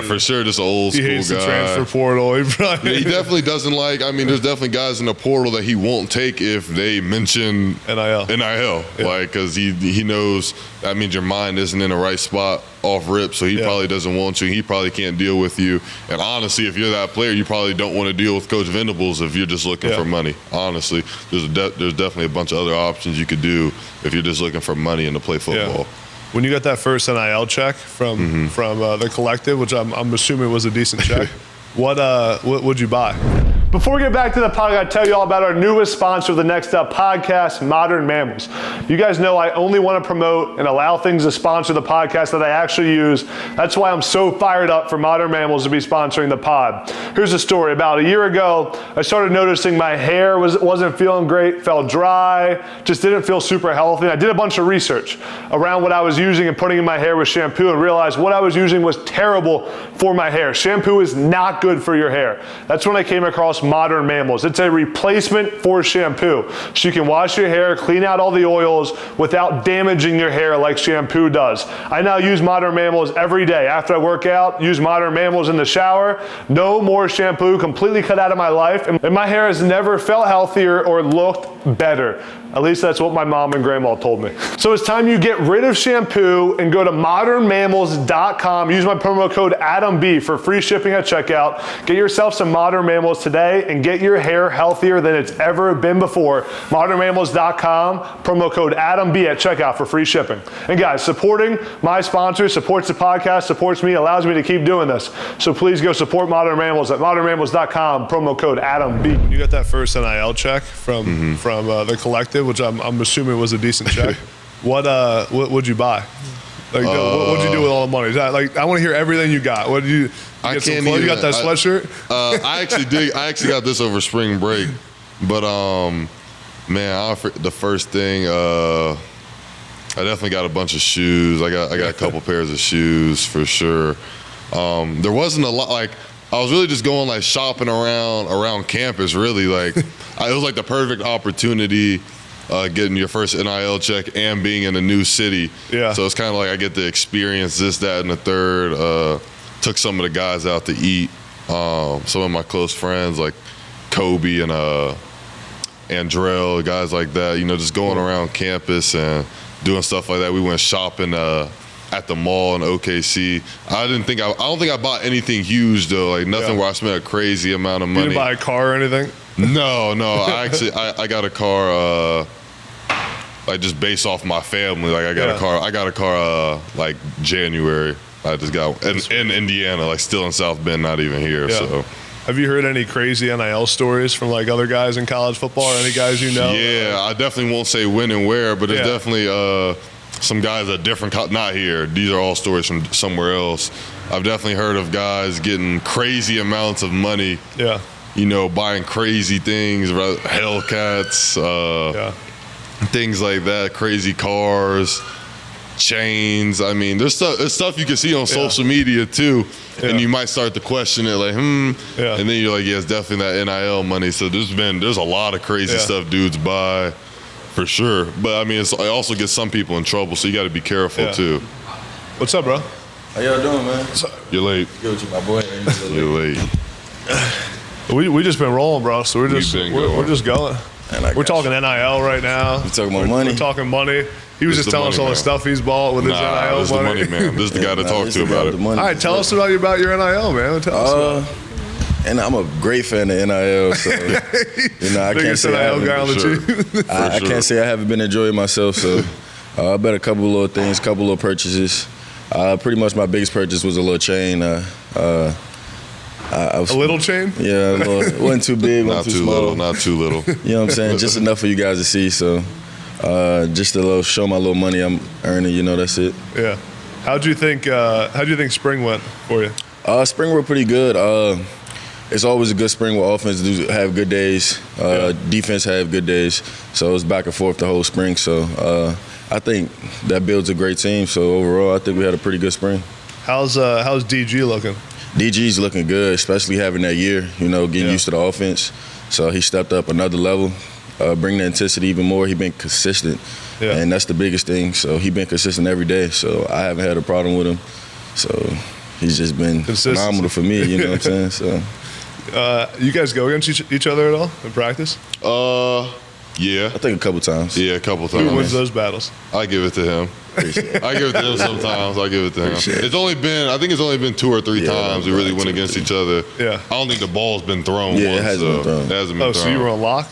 For sure, just an old school guy.
He hates the transfer portal.
He definitely doesn't there's definitely guys in the portal that he won't take if they mention
NIL.
Because he knows that means your mind isn't in the right spot off rip, so he probably doesn't want you. He probably can't deal with you. And honestly, if you're that player, you probably don't want to deal with Coach Venables if you're just looking for money. Honestly, there's definitely a bunch of other options you could do if you're just looking for money and to play football.
Yeah. When you got that first NIL check from the collective, which I'm assuming was a decent check, what would you buy? Before we get back to the pod, I gotta tell you all about our newest sponsor of the Next Up podcast, Modern Mammals. You guys know I only want to promote and allow things to sponsor the podcast that I actually use. That's why I'm so fired up for Modern Mammals to be sponsoring the pod. Here's the story. About a year ago, I started noticing my hair wasn't feeling great, felt dry, just didn't feel super healthy. I did a bunch of research around what I was using and putting in my hair with shampoo and realized what I was using was terrible for my hair. Shampoo is not good for your hair. That's when I came across Modern Mammals. It's a replacement for shampoo. So you can wash your hair, clean out all the oils without damaging your hair like shampoo does. I now use Modern Mammals every day. After I work out, use Modern Mammals in the shower. No more shampoo, completely cut out of my life. And my hair has never felt healthier or looked better. At least that's what my mom and grandma told me. So it's time you get rid of shampoo and go to modernmammals.com. Use my promo code ADAMB for free shipping at checkout. Get yourself some Modern Mammals today and get your hair healthier than it's ever been before. Modernmammals.com, promo code ADAMB at checkout for free shipping. And guys, supporting my sponsor supports the podcast, supports me, allows me to keep doing this. So please go support Modern Mammals at modernmammals.com, promo code ADAMB. When you got that first NIL check from the collective, which I'm assuming was a decent check, what'd you buy? Like, what'd you do with all the money? Is that, like, I want to hear everything you got. What did you? You got that sweatshirt?
I actually got this over spring break, but the first thing, I definitely got a bunch of shoes. I got a couple pairs of shoes for sure. There wasn't a lot, like, I was really just going like shopping around campus, really. Like, it was like the perfect opportunity, getting your first NIL check and being in a new city.
Yeah.
So it's kind of like I get to experience this, that, and the third. Took some of the guys out to eat. Some of my close friends like Kobe and Andrell, guys like that. You know, just going around campus and doing stuff like that. We went shopping at the mall in OKC. I don't think I bought anything huge though. Like nothing where I spent a crazy amount of money.
You didn't buy a car or anything?
No. I got a car. Like just based off my family. Like I got a car. Like January. I just got in Indiana. Like still in South Bend, not even here. Yeah. So.
Have you heard any crazy NIL stories from like other guys in college football or any guys you know?
Yeah, I definitely won't say when and where, but it's definitely some guys at different, not here. These are all stories from somewhere else. I've definitely heard of guys getting crazy amounts of money.
Yeah.
You know, buying crazy things, Hellcats, things like that, crazy cars, chains. I mean, there's stuff you can see on social media too, and you might start to question it, like, and then you're like, yeah, it's definitely that NIL money. So there's a lot of crazy stuff dudes buy, for sure. But I mean, it also gets some people in trouble, so you got to be careful too.
What's up, bro?
How y'all doing, man?
You're late.
Good with you, my boy.
You're late.
We just been rolling, bro. So we're just going. We're talking NIL right now.
You talking about money?
We're talking money. He was just telling us all the stuff he's bought with his NIL
this
money.
The money, man. This is the guy to talk to about it.
All right, tell us about your NIL, man. Tell us about it.
And I'm a great fan of NIL, so I can't say I can't say I haven't been enjoying myself. So I bet a couple of little things, couple of little purchases. Pretty much my biggest purchase was a little chain.
A little chain?
Yeah, a little, it wasn't too big,
not
too
too
small.
little, not too little.
You know what I'm saying? Just enough for you guys to see. So just a little show my little money I'm earning. You know, that's it.
Yeah. How'd you think spring went for you?
Spring went pretty good. It's always a good spring where offense do have good days, defense have good days. So it was back and forth the whole spring. So I think that builds a great team. So overall, I think we had a pretty good spring.
How's DG looking?
DG's looking good, especially having that year, getting used to the offense. So he stepped up another level, bringing the intensity even more. He's been consistent, and that's the biggest thing. So he's been consistent every day. So I haven't had a problem with him. So he's just been phenomenal for me, you know what I'm saying? So.
You guys go against each other at all in practice?
Yeah.
I think a couple times.
Yeah, a couple times.
Who wins those battles?
I give it to him. I give it to him sometimes. I give it to him. I think it's only been 2 or 3 times we really went against each other.
Yeah.
I don't think the ball's been thrown once.
It hasn't been thrown.
It hasn't been thrown.
So you were on lock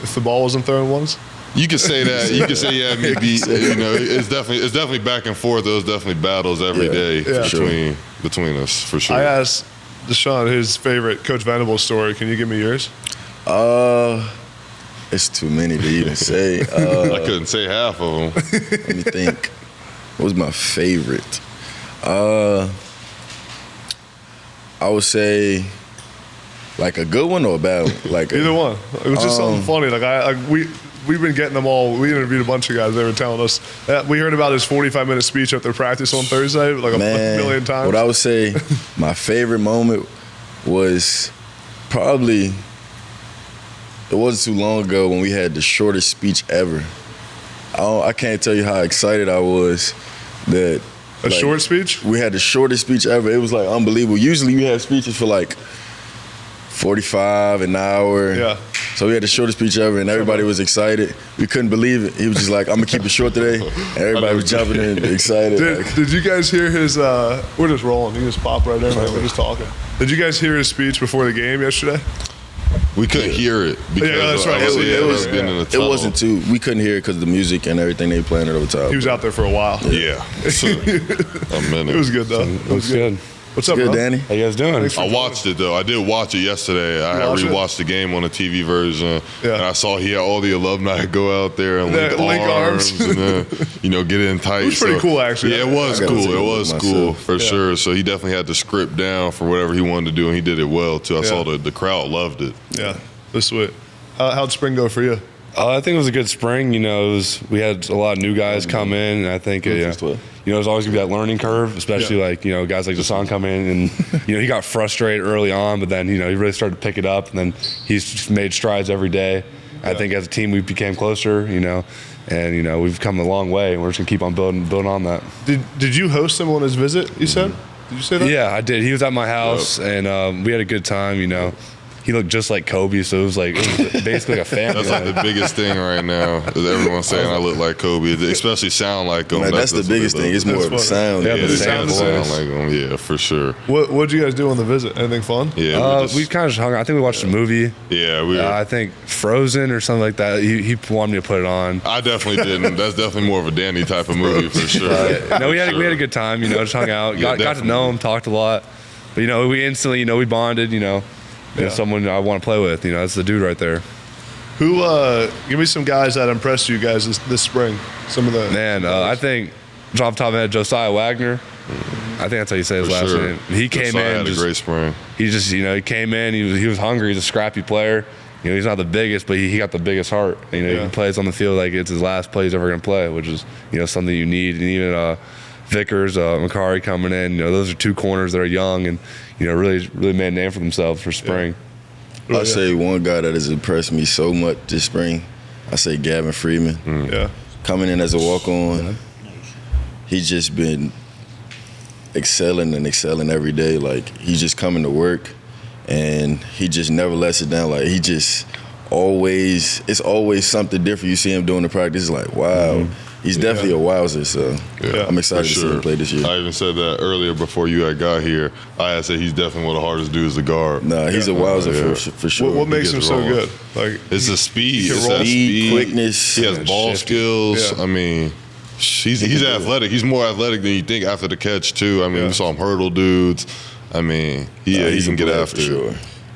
if the ball wasn't thrown once?
You could say that. You could say, maybe. It's definitely back and forth. Those definitely battles every day between us, for sure.
I asked Deshaun, his favorite Coach Venables story. Can you give me yours?
It's too many to even say.
I couldn't say half of them.
Let me think. What was my favorite? I would say like a good one or a bad one. Like
Either one. It was just something funny. Like we've been getting them all. We interviewed a bunch of guys. They were telling us that we heard about his 45-minute speech after practice on Thursday, like a million times.
What I would say, my favorite moment was probably. It wasn't too long ago when we had the shortest speech ever. I can't tell you how excited I was that.
A short speech?
We had the shortest speech ever. It was like unbelievable. Usually we have speeches for like 45, an hour.
Yeah.
So we had the shortest speech ever, and everybody was excited. We couldn't believe it. He was just like, I'm going to keep it short today. And everybody was jumping in, excited.
Did you guys hear his, we're just rolling. You just pop right in, man. We're just talking. Did you guys hear his speech before the game yesterday?
We couldn't hear it because
that's right.
It wasn't too. We couldn't hear it because of the music and everything they playing it over top.
He was out there for a while.
Yeah. A minute.
It was good, though. It was
good.
What's up,
Good,
bro?
Danny?
How you guys doing?
I watched it, though. I did watch it yesterday. I had rewatched the game on the TV version, and I saw he had all the alumni go out there and link arms and then, get in tight.
It was pretty cool, actually.
Yeah, it was cool. It was cool, for
Yeah.
sure. So he definitely had the script down for whatever he wanted to do, and he did it well, too. I saw the crowd loved it.
Yeah, that's sweet. How'd spring go for you?
I think it was a good spring. We had a lot of new guys come in, and I think there's always gonna be that learning curve, especially guys like Dasan come in, and he got frustrated early on, but then he really started to pick it up, and then he's just made strides every day. I think as a team we became closer, and we've come a long way, and we're just gonna keep on building on that.
Did you host him on his visit? You said? Did you say that?
Yeah, I did. He was at my house, and we had a good time. He looked just like Kobe, so it was basically like a family.
That's like the biggest thing right now. Is everyone saying I look like Kobe, especially sound like him.
Man, that's the biggest thing. It's more of a sound.
Yeah,
the
sound
like him. Yeah, for sure.
What'd you guys do on the visit? Anything fun?
Yeah,
we kind of just hung out. I think we watched a movie.
Yeah, we.
I think Frozen or something like that. He wanted me to put it on.
I definitely didn't. That's definitely more of a Danny type of movie for sure.
No, we had a good time. Just hung out. Got to know him, talked a lot. But we instantly, we bonded. Someone I want to play with. That's the dude right there.
Who? Give me some guys that impressed you guys this spring. Some of the
I think off the top of my head, Josiah Wagner. I think that's how you say his last name. He came in.
Had a great spring.
He just he came in. He was hungry. He's a scrappy player. He's not the biggest, but he got the biggest heart. He plays on the field like it's his last play he's ever going to play, which is something you need. And even Vickers, Mercury coming in. Those are two corners that are young and really made a name for themselves for spring.
I'll say one guy that has impressed me so much this spring. I say Gavin Freeman.
Yeah.
Coming in as a walk-on, he's just been excelling every day. Like he's just coming to work, and he just never lets it down. Like he just it's always something different. You see him doing the practice, it's like wow. He's definitely a wowzer, so I'm excited to see him play this year.
I even said that earlier before you had got here. I had said he's definitely one of the hardest dudes to guard.
Nah, he's a wowzer for sure.
What makes him so good? Like
it's the speed,
speed, quickness.
He has ball skills.
Yeah.
I mean, he's athletic. He's more athletic than you think after the catch too. I mean, we saw him hurdle dudes. I mean, he can get after.
Sure.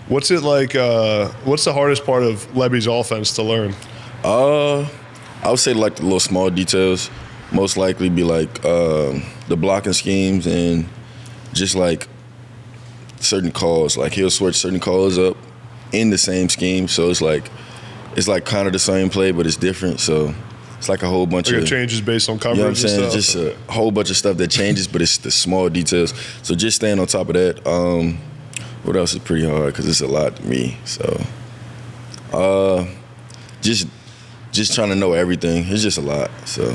What's it like? What's the hardest part of Lebby's offense to learn?
I would say like the little small details. Most likely be like the blocking schemes and just like certain calls. Like he'll switch certain calls up in the same scheme, so it's like kind of the same play, but it's different. So it's like a whole bunch of
it changes based on coverage.
You know what I'm saying?
And stuff.
Just a whole bunch of stuff that changes, but it's the small details. So just staying on top of that. What else is pretty hard because it's a lot to me. So just trying to know everything. It's just a lot. So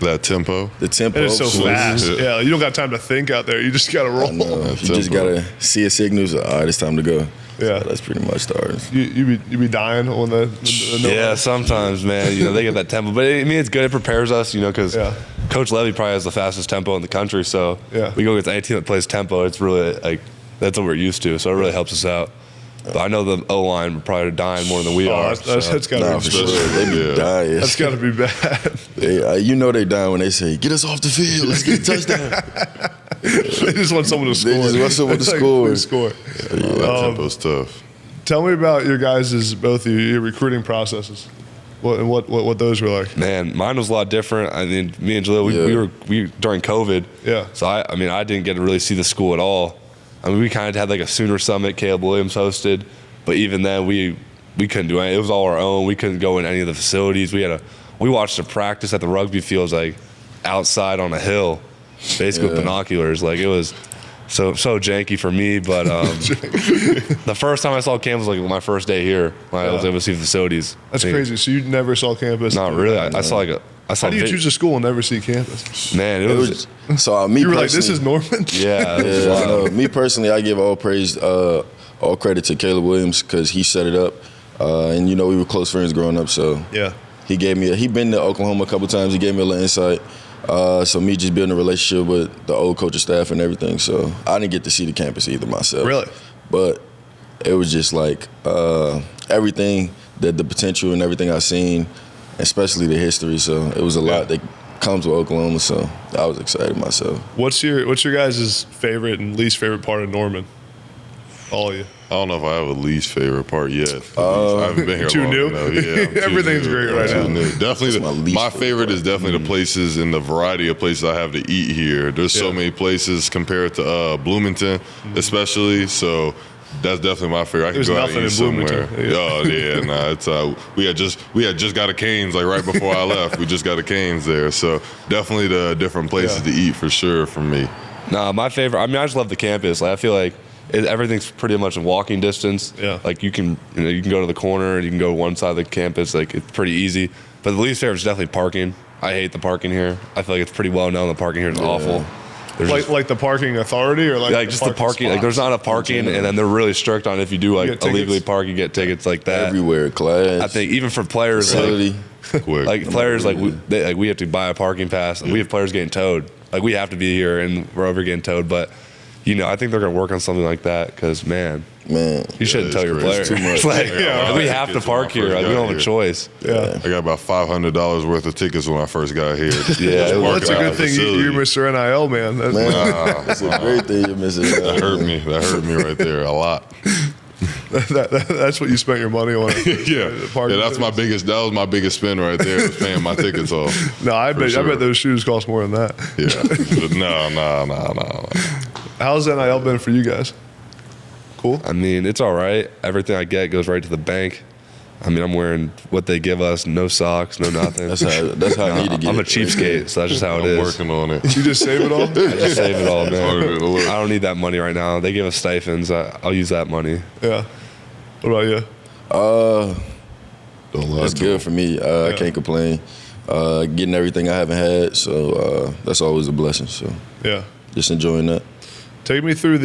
that tempo.
The tempo.
And it's so fast. Yeah, you don't got time to think out there. You just got to roll.
You just got to see a signal. So, all right, it's time to go.
Yeah,
so that's pretty much the hardest.
You be dying on the
yeah, sometimes, man. They get that tempo, but it's good. It prepares us, because Coach Lebby probably has the fastest tempo in the country. So we go against any team that plays tempo. It's really like that's what we're used to. So it really helps us out. But I know the O-line probably dying more than we are.
That's got to be
for sure. They be dying.
That's got to be bad.
They dying when they say, "Get us off the field. Let's get a touchdown."
They just want someone to score.
They just want someone to
It's like,
score.
please score.
Yeah, that tempo's tough.
Tell me about your guys' both of your recruiting processes. What those were like.
Man, mine was a lot different. I mean, me and Jalil, we during COVID.
Yeah.
So I didn't get to really see the school at all. I mean, we kind of had like a Sooner Summit Caleb Williams hosted, but even then we couldn't do anything. It was all our own. We couldn't go in any of the facilities. We watched a practice at the rugby fields like outside on a hill, basically with binoculars. Like it was so janky for me. But the first time I saw campus was like my first day here when I was able to see the facilities.
That's crazy. So you never saw campus?
Not really. I saw
How do you choose a school and never see campus?
Man, it was
so me.
You were like, this is Norman?
Yeah. It was wild.
Me personally, I give all praise, all credit to Caleb Williams because he set it up, and we were close friends growing up. So
yeah,
he been to Oklahoma a couple times. He gave me a little insight. So me just building a relationship with the old coaching staff and everything. So I didn't get to see the campus either myself.
Really?
But it was just like everything, the potential and everything I seen, especially the history. So it was a lot that comes with Oklahoma. So I was excited myself.
What's your guys' favorite and least favorite part of Norman? All of you.
I don't know if I have a least favorite part yet. I haven't been here
too
long
new?
enough. Yeah,
Everything's great right now.
New. Definitely, my favorite is definitely the places and the variety of places I have to eat here. There's so many places compared to Bloomington, especially. So that's definitely my favorite. I can
There's
go out and
nothing
eat
in
somewhere.
Bloomington.
Oh yeah, nah. It's we had just got a Cane's like right before I left. We just got a Cane's there. So definitely the different places to eat for sure for me.
Nah, my favorite. I mean, I just love the campus. Like, I feel like everything's pretty much in walking distance.
Yeah.
Like you can go to the corner and you can go to one side of the campus. Like it's pretty easy. But the least favorite is definitely parking. I hate the parking here. I feel like it's pretty well known the parking here is awful. There's
Like the parking authority or like
just the parking. Like there's not enough parking, and then they're really strict on if you do like illegally park, you get tickets like that.
Everywhere, class.
I think even for players, like players, we have to buy a parking pass, and we have players getting towed. Like we have to be here, and we're over getting towed. But I think they're gonna work on something like that because man, you shouldn't tell your players.
Too much.
We have to park here. Like, we don't have a choice.
Yeah.
I got about $500 worth of tickets when I first got here.
Well, that's a good thing you're Mr. NIL, man.
That's a great thing you're missing.
That hurt me. That hurt me right there a lot.
That's what you spent your money on.
That was my biggest spend right there, was paying my tickets off.
No, I bet those shoes cost more than that.
Yeah. No.
How's NIL been for you guys? Cool.
I mean, it's all right. Everything I get goes right to the bank. I mean, I'm wearing what they give us, no socks, no nothing.
That's how I need to get
I'm a
it.
cheapskate, so that's just how it is.
I'm working on it.
You just save it all?
I just save it all, man. I don't need that money right now. They give us stipends. I'll use that money.
Yeah. What about you?
That's good for me. I can't complain. Getting everything I haven't had, so that's always a blessing. So
yeah,
just enjoying that.
Take me through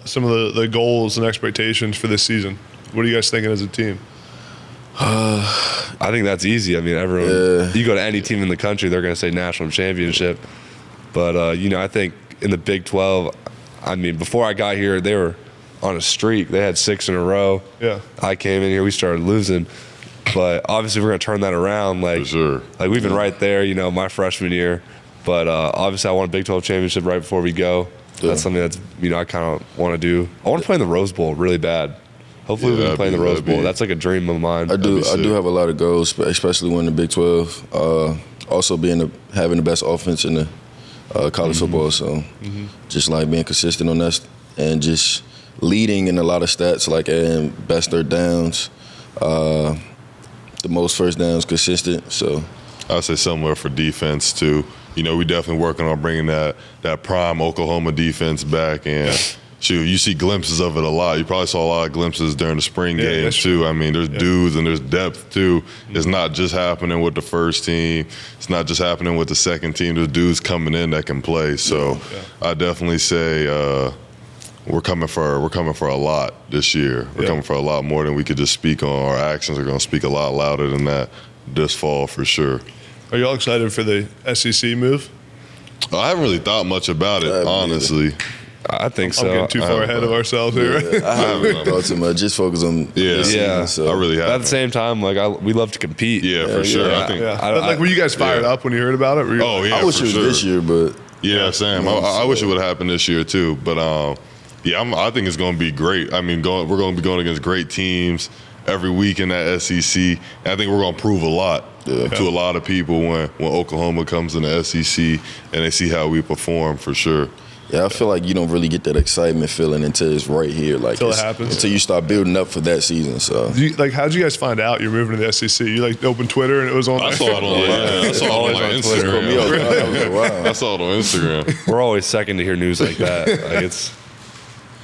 some of the goals and expectations for this season. What are you guys thinking as a team?
I think that's easy. I mean, everyone. You go to any team in the country, they're going to say national championship. But I think in the Big 12, I mean, before I got here, they were on a streak. They had 6 in a row.
Yeah.
I came in here, we started losing. But obviously, we're going to turn that around. Like,
for sure.
Like we've been right there, my freshman year. But obviously, I want a Big 12 championship right before we go. Yeah. That's something that's I kind of want to do. I want to play in the Rose Bowl really bad. Hopefully, we can play in the Rose Bowl. That's like a dream of mine.
I do have a lot of goals, especially when the Big 12. Also, having the best offense in the college football. So, just like being consistent on that and just leading in a lot of stats, like best third downs, the most first downs, consistent. So,
I'd say somewhere for defense too. We definitely working on bringing that prime Oklahoma defense back, and you see glimpses of it a lot. You probably saw a lot of glimpses during the spring games too. I mean, there's dudes and there's depth too. It's not just happening with the first team. It's not just happening with the second team. There's dudes coming in that can play. So I definitely say we're coming for a lot this year. We're coming for a lot more than we could just speak on. Our actions are going to speak a lot louder than that this fall for sure.
Are y'all excited for the SEC move?
I haven't really thought much about it, honestly.
I think so.
I'm getting too far ahead of ourselves here.
I haven't thought too much. Just focus on season, so.
I really have.
At the same time, we love to compete.
Yeah, for sure.
Were you guys fired up when you heard about it?
Oh yeah,
I wish it was this year, but
Yeah, Sam. I wish it would have happened this year too. But I think it's going to be great. I mean, we're going to be going against great teams every week in that SEC. And I think we're going to prove a lot to a lot of people when Oklahoma comes in the SEC and they see how we perform for sure.
Yeah, I feel like you don't really get that excitement feeling until it's right here. Like
until it happens.
Until you start building up for that season. So,
how did you guys find out you're moving to the SEC? You opened Twitter and it was on.
I saw it on. I saw it on Instagram. I saw it on Instagram.
We're always second to hear news like that. That's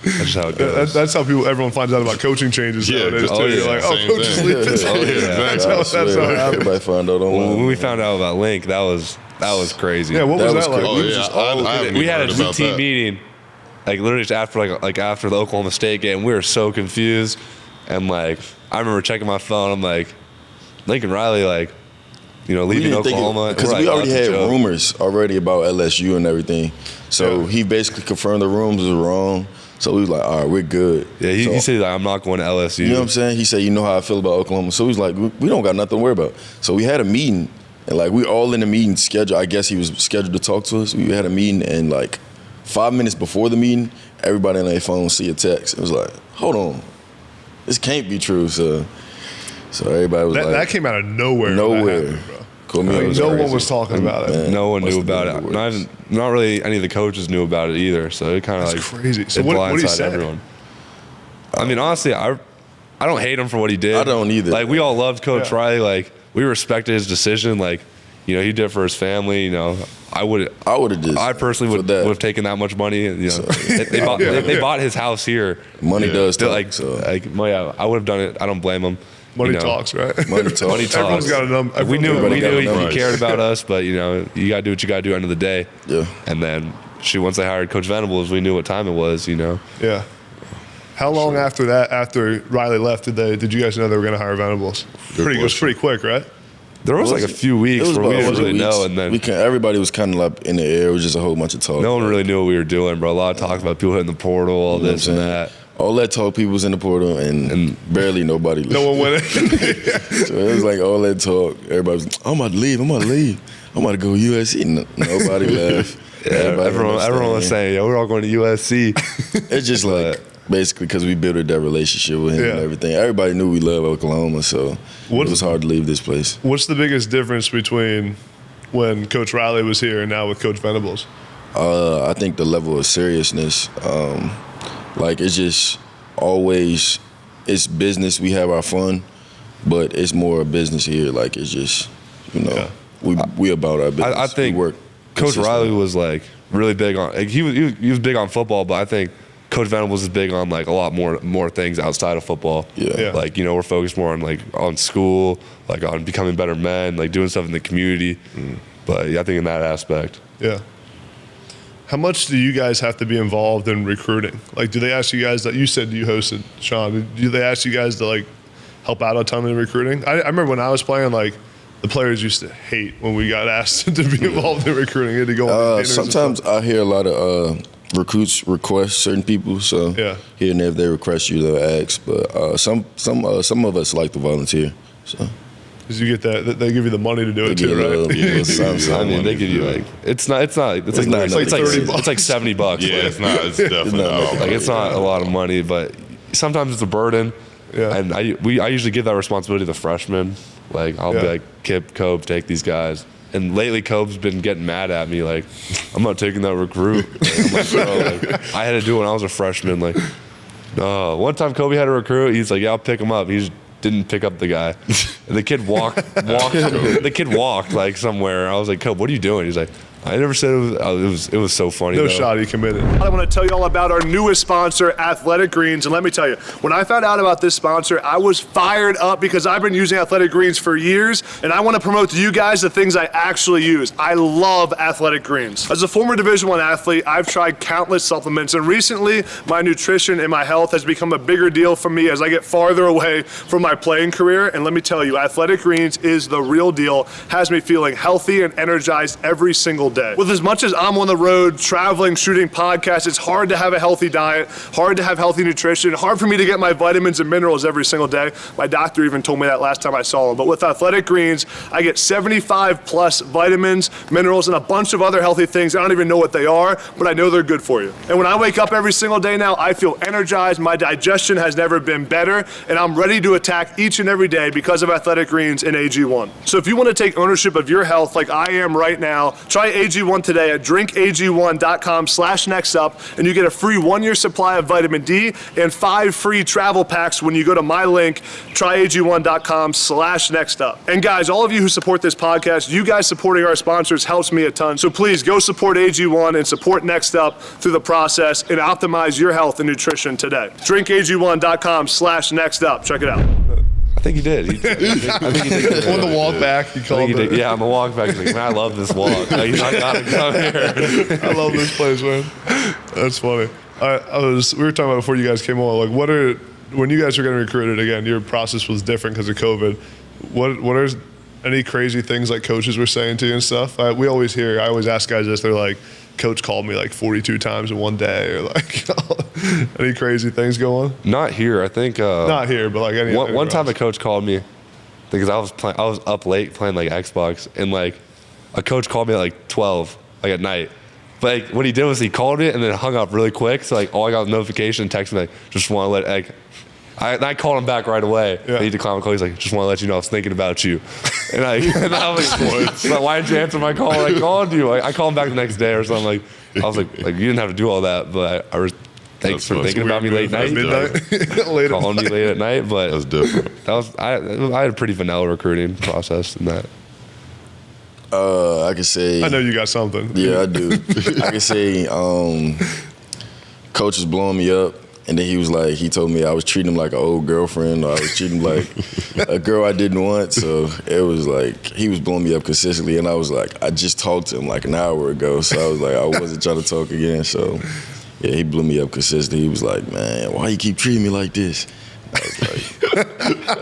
just how it goes.
That's how everyone finds out about coaching changes nowadays too. You're like, coaches leave this. That's how it happens.
Everybody found out on
when we found out about Link, that was crazy.
Yeah, what was that like?
We had a team meeting, like literally just after the Oklahoma State game. We were so confused, and I remember checking my phone. I'm like, Lincoln Riley, leaving Oklahoma
because we already had rumors already about LSU and everything. So he basically confirmed the rumors were wrong. So we was like, all right, we're good.
Yeah, he said I'm not going to LSU.
You know what I'm saying? He said, you know how I feel about Oklahoma. So he was like, we don't got nothing to worry about. So we had a meeting. And we all in the meeting schedule. I guess he was scheduled to talk to us. We had a meeting, and 5 minutes before the meeting, everybody on their phone see a text. It was like, hold on, this can't be true. So everybody was
that came out of nowhere.
Nowhere.
Bro. No one was talking about it.
Man, no one knew about it. Not really any of the coaches knew about it either. So it kind of
crazy. So what did he say?
Everyone. I mean, honestly, I don't hate him for what he did.
I don't either.
We all loved Coach Riley. We respected his decision. He did it for his family. I personally would have taken that much money. They bought his house here.
Money does talk.
I would have done it. I don't blame him.
Money talks, right?
Money talks.
Everyone's got a number.
We knew he cared about us, but you got to do what you got to do end of the day.
Yeah.
And then once they hired Coach Venables, we knew what time it was.
Yeah. How long after that, after Riley left, did you guys know they were going to hire Venables? It was pretty quick, right?
There was a few weeks where we didn't really know, and then
everybody was kind of in the air. It was just a whole bunch of talk.
No one really knew what we were doing, bro. A lot of talk about people hitting the portal, all this and that.
All that talk, people was in the portal, and barely nobody left.
No one went in.
So it was all that talk. Everybody was, I'm about to leave. I'm about to go USC. Nobody left.
Yeah, everyone was saying, we're all going to USC.
It's just basically because we built that relationship with him and everything. Everybody knew we loved Oklahoma, so it was hard to leave this place.
What's the biggest difference between when Coach Riley was here and now with Coach Venables?
I think the level of seriousness. It's just always, it's business. We have our fun, but it's more a business here. It's just, we about our business.
I think
we work
Coach Riley was really big on. He was big on football, but I think Coach Venables is big on a lot more things outside of football.
Yeah.
We're focused more on school, on becoming better men, doing stuff in the community. But I think in that aspect.
Yeah. How much do you guys have to be involved in recruiting? Do they ask you guys that you said you hosted, Sean? Do they ask you guys to help out a ton in recruiting? I remember when I was playing, the players used to hate when we got asked to be involved in recruiting. Had to go on
sometimes I hear a lot of recruits request certain people, so here and there if they request you, they'll ask. But some of us like to volunteer. So.
Because you get that, they give you the money to do it too, right?
They give you it's like $30. It's like $70.
Yeah, it's not. It's definitely not.
It's not a lot of money, but sometimes it's a burden. Yeah. And I usually give that responsibility to the freshmen. I'll be like, Kip, Cobe, take these guys. And lately, Cobe's been getting mad at me, I'm not taking that recruit. I'm bro, I had to do it when I was a freshman. One time Kobe had a recruit. He's like, yeah, I'll pick him up. He didn't pick up the guy. And the kid walked. The kid walked somewhere. I was like, Kobe, what are you doing? He's like, I never said it was so funny.
No shot, he committed. I want to tell you all about our newest sponsor, Athletic Greens. And let me tell you, when I found out about this sponsor, I was fired up because I've been using Athletic Greens for years, and I want to promote to you guys the things I actually use. I love Athletic Greens. As a former Division I athlete, I've tried countless supplements, and recently my nutrition and my health has become a bigger deal for me as I get farther away from my playing career. And let me tell you, Athletic Greens is the real deal, has me feeling healthy and energized every single single day. With as much as I'm on the road, traveling, shooting podcasts, it's hard to have a healthy diet, hard to have healthy nutrition, hard for me to get my vitamins and minerals every single day. My doctor even told me that last time I saw him. But with Athletic Greens, I get 75 plus vitamins, minerals, and a bunch of other healthy things. I don't even know what they are, but I know they're good for you. And when I wake up every single day now, I feel energized. My digestion has never been better, and I'm ready to attack each and every day because of Athletic Greens and AG1. So if you want to take ownership of your health like I am right now, try AG1 today at drinkag1.com/nextup, and you get a free 1-year supply of vitamin D and 5 free travel packs when you go to my link, tryag1.com/nextup. And guys, all of you who support this podcast, you guys supporting our sponsors helps me a ton. So please go support AG1 and support Next Up through the process and optimize your health and nutrition today. drinkag1.com/nextup. Check it out.
I think he did. I think he did.
On the walk back, he called it.
Yeah, on the walk back, he's like, man, I love this walk. Like, I gotta come here.
I love this place, man. That's funny. We were talking about before you guys came on, like when you guys were getting recruited again, your process was different because of COVID. What are any crazy things like coaches were saying to you and stuff? I always ask guys this, they're like, coach called me like 42 times in one day, or like any crazy things go on?
Not here. I think
not here, but like any
one time a coach called me because I was up late playing like Xbox, and like a coach called me at like 12 like at night. But like, what he did was he called me and then hung up really quick. So like, I got a notification, text me like, just want to let like. I called him back right away.
Yeah.
He declined my call. He's like, just want to let you know I was thinking about you. And I was like, why didn't you answer my call? I called you. I called him back the next day or something. Like, I was like you didn't have to do all that, but thanks for thinking about me late night. Calling me late at night, but
that's different.
I had a pretty vanilla recruiting process in that.
I could say.
I know you got something.
Yeah, I do. I could say coach was blowing me up. And then he told me I was treating him like an old girlfriend, or I was treating him like a girl I didn't want. So it was like, he was blowing me up consistently. And I was like, I just talked to him like an hour ago. So I was like, I wasn't trying to talk again. So yeah, he blew me up consistently. He was like, man, why you keep treating me like this? I was like,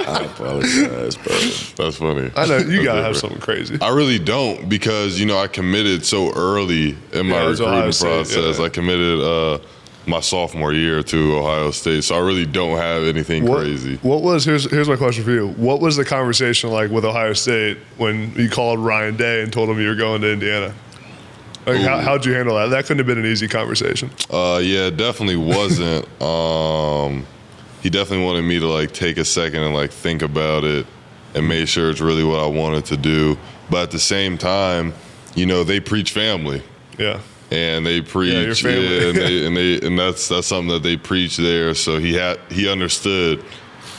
I apologize, bro.
That's funny.
I know you gotta have something crazy.
I really don't, because I committed so early in my recruiting process. I committed my sophomore year to Ohio State, so I really don't have anything crazy.
Here's my question for you. What was the conversation like with Ohio State when you called Ryan Day and told him you were going to Indiana? Like, how'd you handle that? That couldn't have been an easy conversation.
Yeah, it definitely wasn't. He definitely wanted me to like take a second and like think about it and make sure it's really what I wanted to do. But at the same time, they preach family.
Yeah.
And they preach, and that's something that they preach there. So he understood,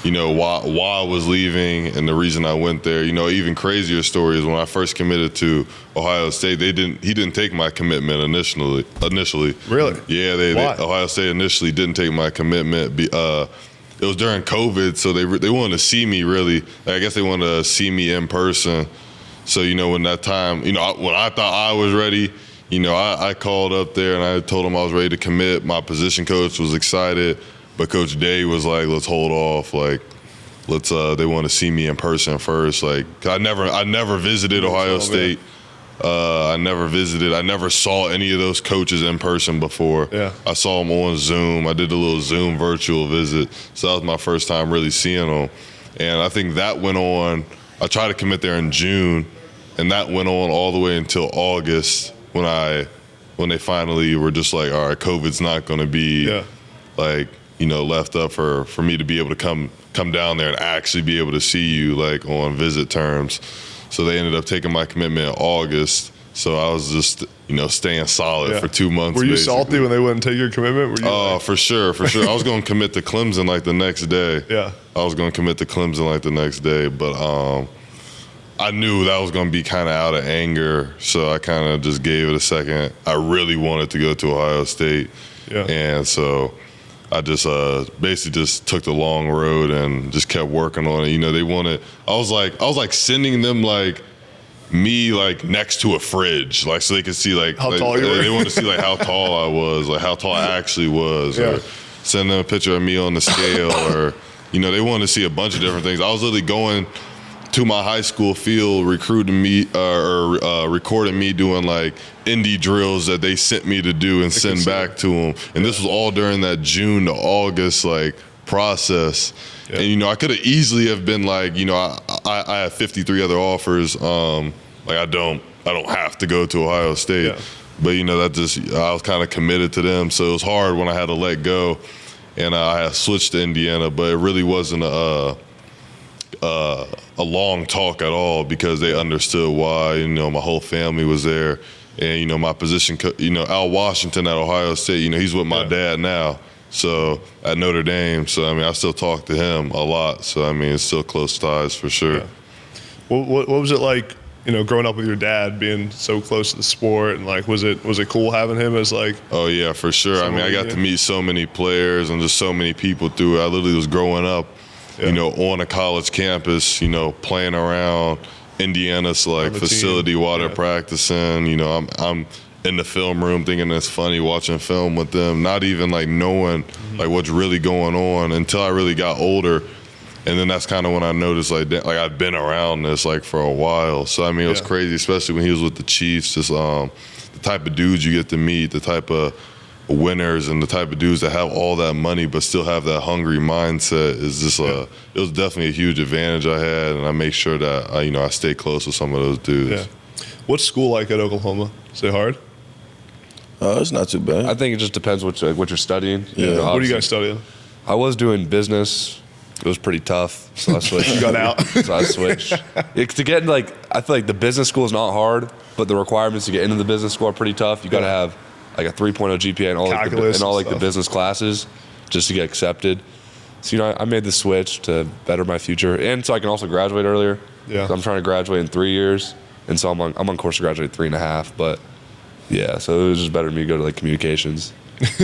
why I was leaving and the reason I went there. Even crazier story is when I first committed to Ohio State, he didn't take my commitment initially.
Really?
Yeah, Ohio State initially didn't take my commitment. It was during COVID, so they wanted to see me really. I guess they wanted to see me in person. So when that time, when I thought I was ready. I called up there and I told him I was ready to commit. My position coach was excited, but Coach Day was like, "Let's hold off. Like, let's. They want to see me in person first. Like, I never visited Ohio State. I never saw any of those coaches in person before.
Yeah.
I saw them on Zoom. I did a little Zoom virtual visit. So that was my first time really seeing them. And I think that went on. I tried to commit there in June, and that went on all the way until August. When they finally were just like, all right, COVID's not going to be left up for me to be able to come down there and actually be able to see you like on visit terms. So they ended up taking my commitment in August. So I was just, staying solid for 2 months.
Were you
basically
salty when they wouldn't take your commitment?
For sure. I was going to commit to Clemson like the next day.
Yeah.
I was going to commit to Clemson like the next day, but I knew that was going to be kind of out of anger, so I kind of just gave it a second. I really wanted to go to Ohio State, and so I just basically just took the long road and just kept working on it. They wanted. I was like sending them like me like next to a fridge, like so they could see like
how tall you were.
They wanted to see like how tall I was, like how tall I actually was, or send them a picture of me on the scale, or they wanted to see a bunch of different things. I was literally going to my high school field, recruiting me recording me doing like indie drills that they sent me to do and send back to them. And this was all during that June to August like process. Yeah. And I could have easily have been like, I have 53 other offers. Like I don't have to go to Ohio State. Yeah. But I was kind of committed to them, so it was hard when I had to let go, and I had switched to Indiana. But it really wasn't a long talk at all because they understood why. My whole family was there, and my position. Al Washington at Ohio State. He's with my dad now, so at Notre Dame. So I still talk to him a lot. So it's still close ties for sure.
Yeah. What was it like? Growing up with your dad, being so close to the sport, and like, was it cool having him as like? Oh
yeah, for sure. I got to meet so many players and just so many people through it. I literally was growing up, on a college campus, playing around Indiana's like facility while they're practicing. I'm in the film room thinking it's funny watching film with them, not even like knowing like what's really going on until I really got older. And then that's kind of when I noticed like I've been around this like for a while. So it was crazy, especially when he was with the Chiefs. Just the type of dudes you get to meet, the type of winners, and the type of dudes that have all that money but still have that hungry mindset is just it was definitely a huge advantage I had, and I make sure that I stay close with some of those dudes.
Yeah. What's school like at Oklahoma? Is it hard?
It's not too bad.
I think it just depends what you're studying.
Yeah. What are you guys studying?
I was doing business. It was pretty tough, so I switched.
You got out.
So I switched. To get I feel like the business school is not hard, but the requirements to get into the business school are pretty tough. You got to have like a 3.0 GPA and all the business classes just to get accepted. So I made the switch to better my future, and so I can also graduate earlier. Yeah. So I'm trying to graduate in 3 years, and so I'm on course to graduate 3.5. But yeah, so it was just better for me to go to like communications.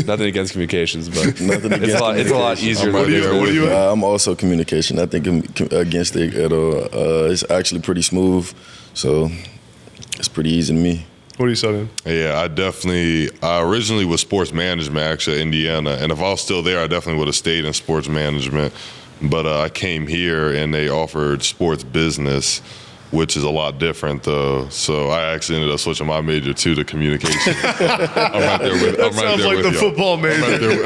Nothing against communications, but it's a lot easier.
What are you?
I'm also communication. I think against it at all. It's actually pretty smooth, so it's pretty easy to me.
What are you studying?
Yeah, I originally was sports management actually at Indiana, and if I was still there, I definitely would have stayed in sports management. But I came here and they offered sports business, which is a lot different though. So I actually ended up switching my major to communication. I'm right there with.
That sounds like the football major.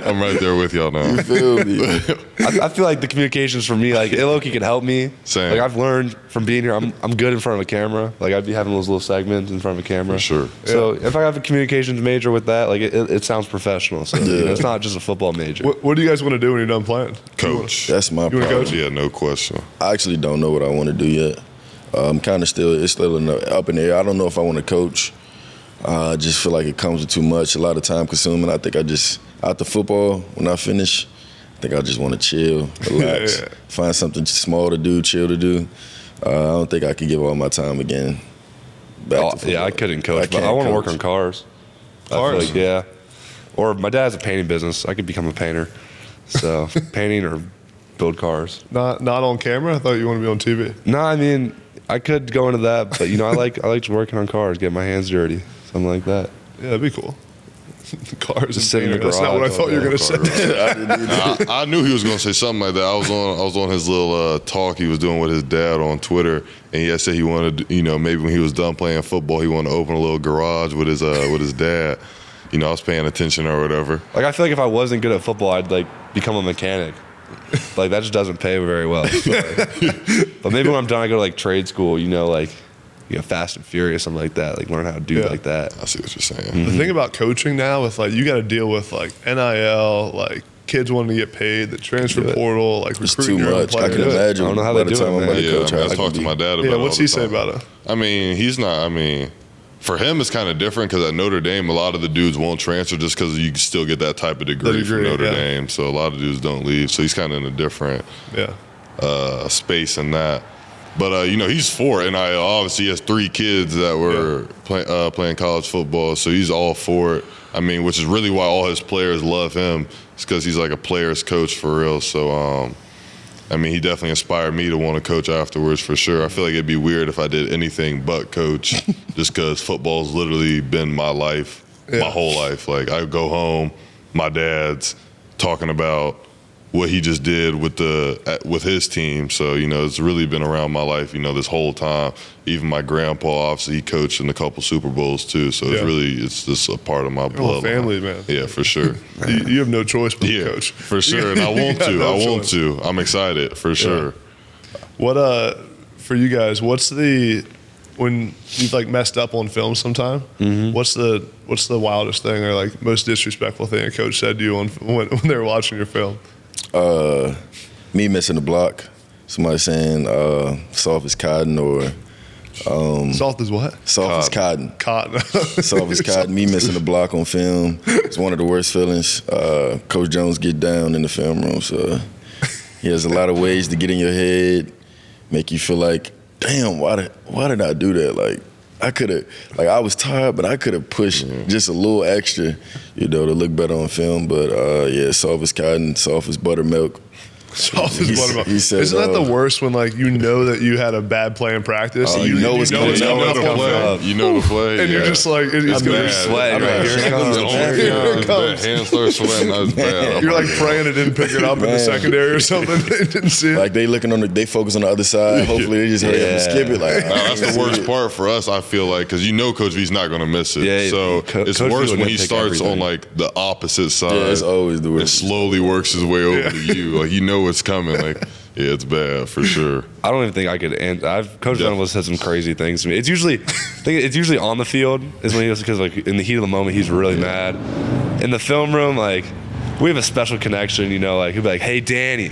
I'm right there with y'all now.
You feel me?
I feel like the communications for me, like Iloki can help me.
Same.
Like I've learned from being here, I'm good in front of a camera. Like I'd be having those little segments in front of a camera.
For sure.
So if I have a communications major with that, like it sounds professional. So it's not just a football major.
What do you guys want to do when you're done playing?
Coach.
That's my problem.
Coach?
Yeah, no question.
I actually don't know what I want to do yet. I'm kind of it's still up in the air. I don't know if I want to coach. I just feel like it comes with too much, a lot of time consuming. I think after football, when I finish, I think I just want to chill, relax, find something small to do, chill to do. I don't think I could give all my time again.
I couldn't coach, but I want to work on cars.
Cars?
Yeah. Or my dad has a painting business. I could become a painter. So painting or build cars.
Not on camera? I thought you wanted to be on TV.
No, I mean, I could go into that, but I like working on cars, get my hands dirty, something like that.
Yeah, that'd be cool. Cars
just sitting in the garage.
That's not what I thought you were going to say.
I knew he was going to say something like that. I was on his little talk he was doing with his dad on Twitter, and he had said he wanted, maybe when he was done playing football, he wanted to open a little garage with his dad. I was paying attention or whatever.
Like I feel like if I wasn't good at football, I'd like become a mechanic. Like that just doesn't pay very well. So, but maybe when I'm done, I go to like trade school. Fast and Furious, something like that. Like learn how to do like that.
I see what you're saying.
The thing about coaching now with you got to deal with NIL, like kids wanting to get paid, the transfer portal, like
it's
recruiting
too
your own
much. I
players.
can imagine.
I don't know how they do it.
I talked to my dad about it.
Yeah, what's he say about it?
I mean, he's not. I mean, for him, it's kind of different because at Notre Dame, a lot of the dudes won't transfer just because you can still get that type of degree from Notre Dame. So a lot of dudes don't leave. So he's kind of in a different space in that. But, he's for NIL. Obviously, he has 3 kids that were playing college football. So he's all for it. I mean, which is really why all his players love him. It's because he's like a player's coach for real. So, he definitely inspired me to want to coach afterwards for sure. I feel like it'd be weird if I did anything but coach just because football's literally been my life, my whole life. Like, I go home, my dad's talking about, what he just did with his team. So, it's really been around my life, this whole time. Even my grandpa, obviously, he coached in a couple Super Bowls too. So it's just a part of my blood.
Family, man.
Yeah, for sure.
You have no choice but to coach.
For sure. And I want to. I want to. I'm excited for sure.
What for you guys? When you've like messed up on film sometime?
Mm-hmm.
What's the wildest thing or like most disrespectful thing a coach said to you when they were watching your film?
Me missing the block. Somebody saying soft as cotton or
Soft as what?
Soft as cotton.
Cotton.
Soft as cotton. Me missing the block on film. It's one of the worst feelings. Coach Jones get down in the film room, so he has a lot of ways to get in your head, make you feel like, damn, why did I do that? Like, I was tired, but I could have pushed just a little extra, to look better on film. But soft as cotton, soft as buttermilk.
Soft as buttermilk.
Said,
isn't that the worst when like that you had a bad play in practice?
You know it's coming.
You know the play.
And you're just like, it's going to be
sweat.
Here it comes.
Hands start sweating. That's bad.
You're like praying it didn't pick it up in the secondary or something. They didn't see it.
Like they looking they focus on the other side. Hopefully they just hurry up and skip it. Like
that's the worst part for us. I feel like because Coach V's not going to miss it.
Yeah,
so it's
Coach
worse
V
when he starts
everything.
on like the opposite side.
Yeah, it's always the worst.
It slowly works his way over to you. Like it's coming. Like it's bad for sure.
I don't even think I could. Coach Venables said some crazy things to me. It's usually on the field is when because like in the heat of the moment he's really mad. In the film room, like we have a special connection. Like he'll be like, "Hey, Danny,"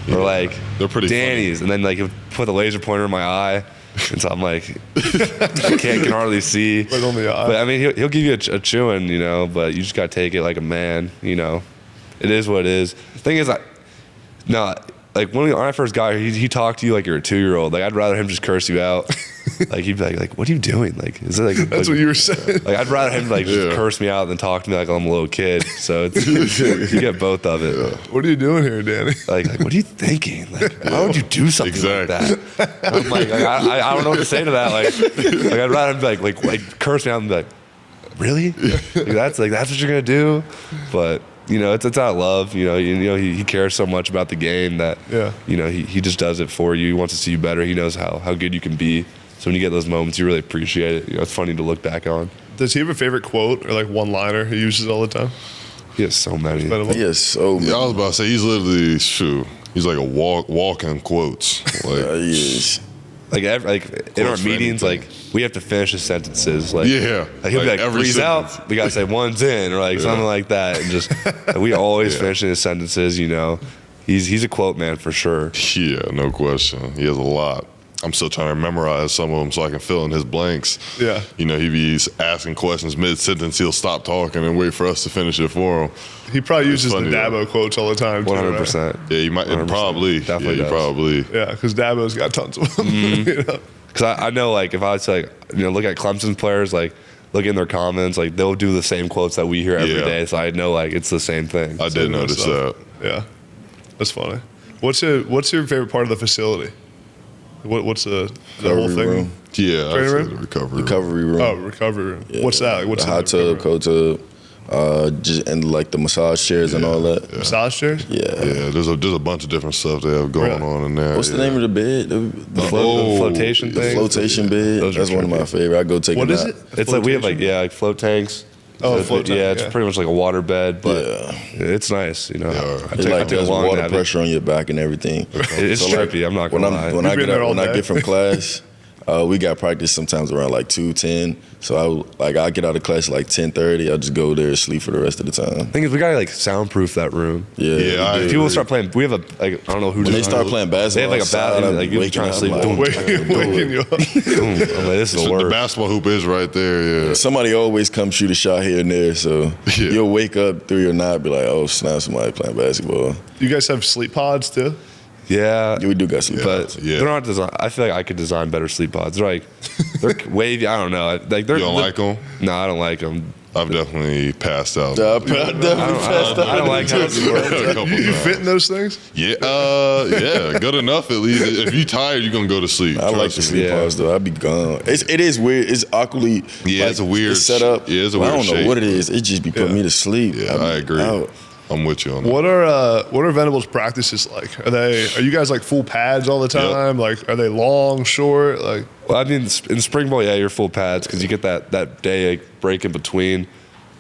or like
they're pretty
Danny's,
funny.
and then like he'll put the laser pointer in my eye, and so I'm like, I can hardly see.
Right on the eye.
But I mean, he'll give you a chewing, but you just gotta take it like a man. It is what it is. The thing is, like when I first got here, he talked to you like you're a 2-year-old. Like I'd rather him just curse you out. Like he'd be like, "What are you doing?" Like is it like
that's what you were saying?
Like I'd rather him just curse me out than talk to me like I'm a little kid. So you get both of it.
Yeah. What are you doing here, Danny?
Like what are you thinking? Like why would you do something like that? I'm like I don't know what to say to that. Like I'd rather him be like curse me out and be like, really? That's what you're gonna do? But. It's out of love. He cares so much about the game that he just does it for you. He wants to see you better. He knows how good you can be. So when you get those moments, you really appreciate it. It's funny to look back on.
Does he have a favorite quote or like one-liner he uses all the time?
He has so many.
He has so many.
Yeah, I was about to say he's literally he's like a walking quotes. Like
he is.
Like in our meetings, like we have to finish his sentences. Like he'll be like three's out, we gotta say one's in, or like something like that, and just we always finish his sentences. He's a quote man for sure.
Yeah, no question. He has a lot. I'm still trying to memorize some of them so I can fill in his blanks.
Yeah.
He be asking questions mid-sentence. He'll stop talking and wait for us to finish it for him.
He probably uses the Dabo quotes all the time, too,
100%.
Right?
Yeah, he might. Probably.
Definitely does.
Probably.
Yeah, because Dabo's got tons of them.
Because I know, like, if I was to, like, look at Clemson's players, like, look in their comments, like, they'll do the same quotes that we hear every day. So I know, like, it's the same thing.
I did notice that.
Yeah. That's funny. What's your favorite part of the facility? What's the whole thing?
Room.
Yeah, I'd say
room?
the recovery
room.
Oh, recovery room.
Yeah.
What's that? What's
the hot tub, cold tub, and like the massage chairs and all that.
Massage chairs?
Yeah.
Yeah, there's a bunch of different stuff they have going on in there.
What's the name of the bed?
The flotation thing?
The flotation bed. That's one of my favorite. I go take a nap.
What is it?
It's like we have like float tanks.
Oh, float tank.
Yeah, it's pretty much like a water bed, but it's nice.
It like does water pressure on your back and everything.
It's trippy. I'm not gonna lie.
When I get from class, we got practice sometimes around like 2:10. So I get out of class like 10:30. I just go there and sleep for the rest of the time.
Thing is, we gotta like soundproof that room.
Yeah.
People start playing. We have I don't know who.
When they start playing basketball,
they have like a bathroom. Like you're trying to sleep.
Waking you up.
I'm like, this is the worst.
The basketball hoop is right there. Yeah.
Somebody always come shoot a shot here and there, so you'll wake up through your night, be like, "Oh snap! Somebody playing basketball."
You guys have sleep pods too?
Yeah,
we do got sleep
but
pods.
they're not designed. I feel like I could design better sleep pods. They're wavy. I don't know. Like
You don't like them?
No, I don't like them.
I've definitely passed out.
I don't like how it works.
You fit in those things?
Yeah, good enough at least. If you're tired, you're gonna go to sleep.
I like the sleep pods though. I'd be gone. It is weird. It's awkwardly.
Yeah, it's a weird
setup.
Yeah, it's a weird
I don't know
shape.
what it is. It just be putting me to sleep.
Yeah, I agree. I'm with you on that.
What are Venables practices like? Are you guys like full pads all the time? Like, are they long, short? Like,
well, I mean, in spring ball, yeah, you're full pads because you get that day break in between.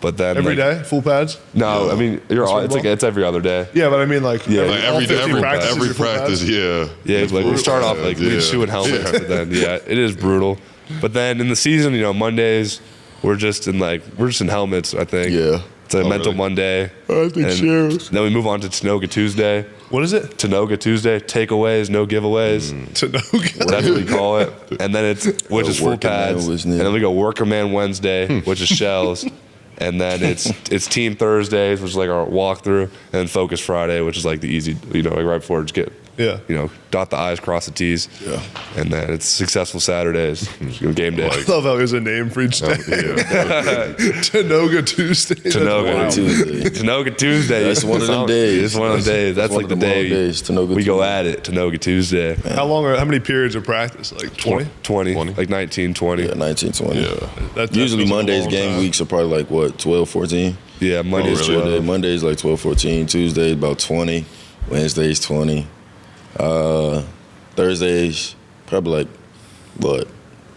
But then
every day, full pads?
No, I mean it's every other day.
Yeah, but I mean like
every
practice,
practice, yeah.
Yeah, like we start off like we shoe and helmets, but then it is brutal. But then in the season, Mondays we're just in helmets. I think.
Yeah.
It's a mental Monday.
I think so.
Then we move on to Tanoga Tuesday.
What is it?
Tanoga Tuesday. Takeaways, no giveays.
Tanoga.
That's what we call it. And then which is full pads. And then we go Worker Man Wednesday, which is shells. And then it's Team Thursdays, which is like our walkthrough, and then Focus Friday, which is like the easy, like right before it's dot the I's, cross the T's. Yeah. And then it's Successful Saturdays, game day.
I love how there's a name for each day. Tanoga Tuesday.
Tanoga Tuesday.
That's one of them days.
It's one of them days. That's like the day we go at it, Tanoga Tuesday.
Man. How many periods of practice? Like 20?
20. Like 19, 20.
Yeah, 19, 20.
Yeah.
That's usually Mondays game weeks are probably like what, 12, 14?
Yeah, Mondays 12.
Mondays like 12, 14. Tuesdays about 20. Wednesdays 20. Thursdays probably like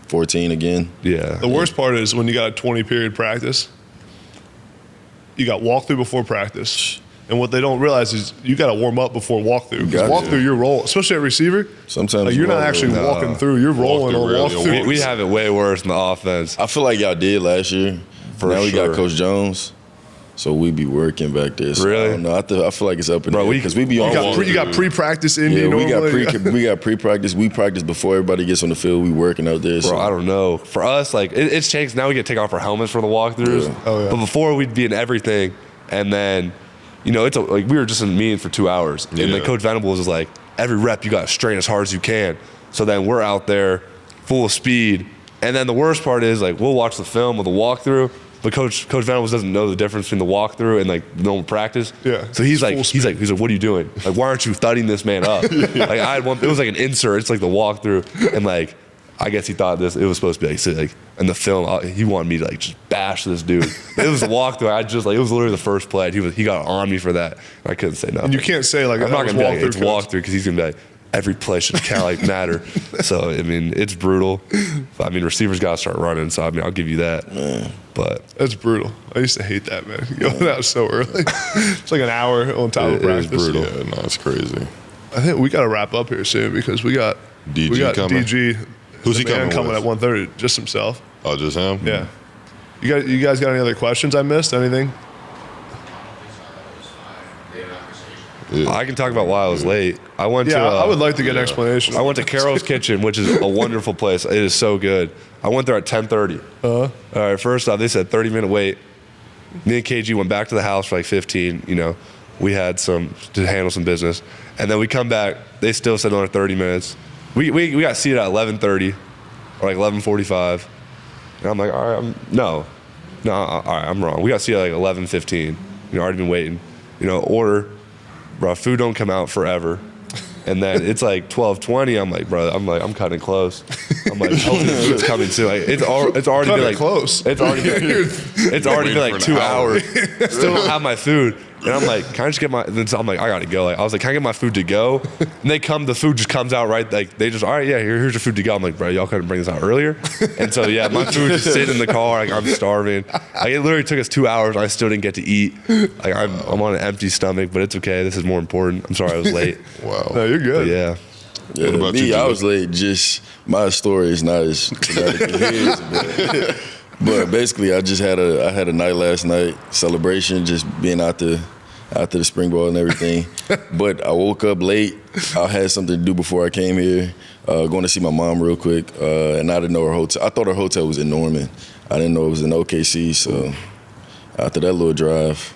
14 again.
Yeah.
The worst part is when you got a 20 period practice, you got walkthrough before practice. And what they don't realize is you got to warm up before walkthrough. Because walkthrough, you're rolling, especially at receiver.
Sometimes
you're not actually walking through. You're rolling on walkthrough.
We have it way worse in the offense.
I feel like y'all did last year. Now we got Coach Jones. So we be working back there. So
really?
I don't know. I feel like it's up in there because we be on.
You got pre-practice in you.
We got pre-practice. We practice before everybody gets on the field. We working out there.
Bro, I don't know. For us, like it's changed. Now we get to take off our helmets for the walkthroughs. Yeah.
Oh, yeah.
But before we'd be in everything, and then it's like we were just in meetings for 2 hours, and then Coach Venables is like, every rep you got to strain as hard as you can. So then we're out there full of speed, and then the worst part is like we'll watch the film of the walkthrough. But Coach Venables doesn't know the difference between the walkthrough and like normal practice.
Yeah.
So he's like, what are you doing? Like, why aren't you thudding this man up? Like it was like an insert. It's like the walkthrough, and like I guess he thought it was supposed to be like in the film. He wanted me to like just bash this dude. It was a walkthrough. It was literally the first play. He got on me for that. I couldn't say nothing.
And you can't say like
I'm not gonna be like it's
walkthrough
because he's gonna be like, every play should matter. So I mean, it's brutal. I mean, receivers gotta start running. So I mean, I'll give you that.
Man.
But
that's brutal. I used to hate that, man. Going out so early. It's like an hour on top of practice.
It's brutal. Yeah, no, it's crazy.
I think we got to wrap up here soon because we got
coming.
DG.
Who's he coming
at
with?
1:30? Just himself.
Oh, just him?
Yeah. You guys got any other questions I missed? Anything?
Yeah. I can talk about why I was late. I went to.
I would like to get an explanation.
I went to Carol's Kitchen, which is a wonderful place. It is so good. I went there at 10:30. All right. First off, they said 30-minute wait. Me and KG went back to the house for like 15. We had to handle some business, and then we come back. They still said another 30 minutes. We got seated at 11:30 or like 11:45, and I'm like, all right, all right, I'm wrong. We got seated at like 11:15. Already been waiting. Order. Bro, food don't come out forever. And then it's like 12:20. I'm like, bro, I'm cutting close. I'm like, hopefully the food's coming soon. Like, it's already been like
close.
It's already been like 2 hours. Still don't have my food. And I'm like, can I just get my? Then I'm like, I gotta go. Like, I was like, can I get my food to go? And the food just comes out right. Like they just, all right, yeah, here's your food to go. I'm like, bro, y'all couldn't bring this out earlier. And so yeah, my food just sitting in the car. Like I'm starving. Like it literally took us 2 hours. And I still didn't get to eat. Like I'm on an empty stomach, but it's okay. This is more important. I'm sorry I was late.
Wow.
No, you're good.
But yeah.
Yeah,
what about
me,
you,
I was late. Just my story is not as traumatic as his, but basically, I had a night last night celebration, just being out the spring ball and everything. But I woke up late. I had something to do before I came here. Going to see my mom real quick, and I didn't know her hotel. I thought her hotel was in Norman. I didn't know it was in OKC. So after that little drive,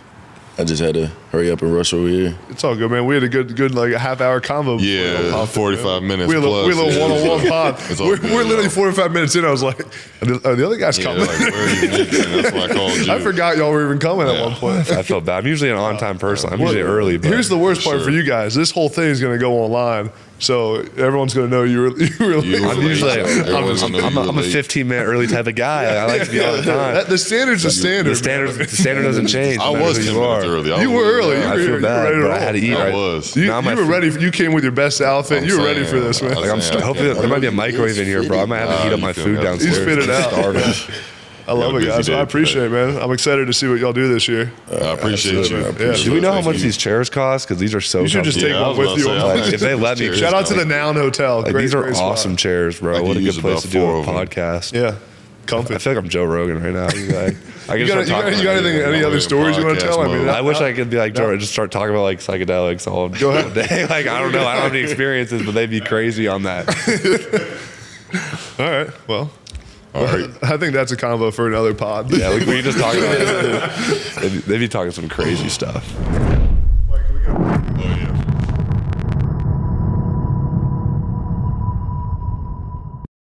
I just had to hurry up and rush over here.
It's all good, man. We had a good like a half-hour convo.
Yeah, 45 minutes
we had
plus.
We had a little one-on-one pod. We're literally 45 minutes in. I was like, the other guy's coming.
Like, where are you making? That's why I called you.
I forgot y'all were even coming at one point.
I felt bad. I'm usually an on-time person. I'm usually early. But
here's the worst part for you guys. This whole thing is going to go online. So everyone's going to know you really.
I'm usually
Everyone's gonna know you
I'm a
were late.
15-minute early type of guy. I like to be all the time.
The standard's a standard.
The standard doesn't change.
I
no matter
was
who
10
you
minutes
are.
early.
You were early.
Yeah,
I feel bad,
ready to
but I
roll.
had to eat.
I
Right.
was.
You
Now my
were
food-
ready. You came with your best outfit.
I'm
You were ready
saying,
for this, man.
I'm
Like
saying,
hopefully there might be a microwave in here, bro. I might have to heat up my food downstairs.
He's fitted out.
Starving.
I love it,
busy
guys.
day
I appreciate it, man. I'm excited to see what y'all do this year.
I appreciate you.
Yeah.
Do we know how
Thank
much
you.
these chairs cost? Because these are so.
You should just
comfortable.
take one with you.
Like, if they let me,
Shout out to the Noun Hotel.
Like,
Great,
these are
great spot.
awesome chairs, bro.
I
What a
could
good
use
place
about
to do
4
a
of them.
podcast.
Yeah, comfy.
I feel like I'm Joe Rogan right now. Like, I
You
can
got,
start talking.
any other stories you want to tell? I mean,
I wish I could be like Joe, just start talking about like psychedelics all
Go ahead.
day. Like I don't know, I don't have any experiences, but they'd be crazy on that.
All right. Well,
All right.
I think that's a combo for another pod.
Yeah, we can just talk about it. They'd be talking some crazy stuff.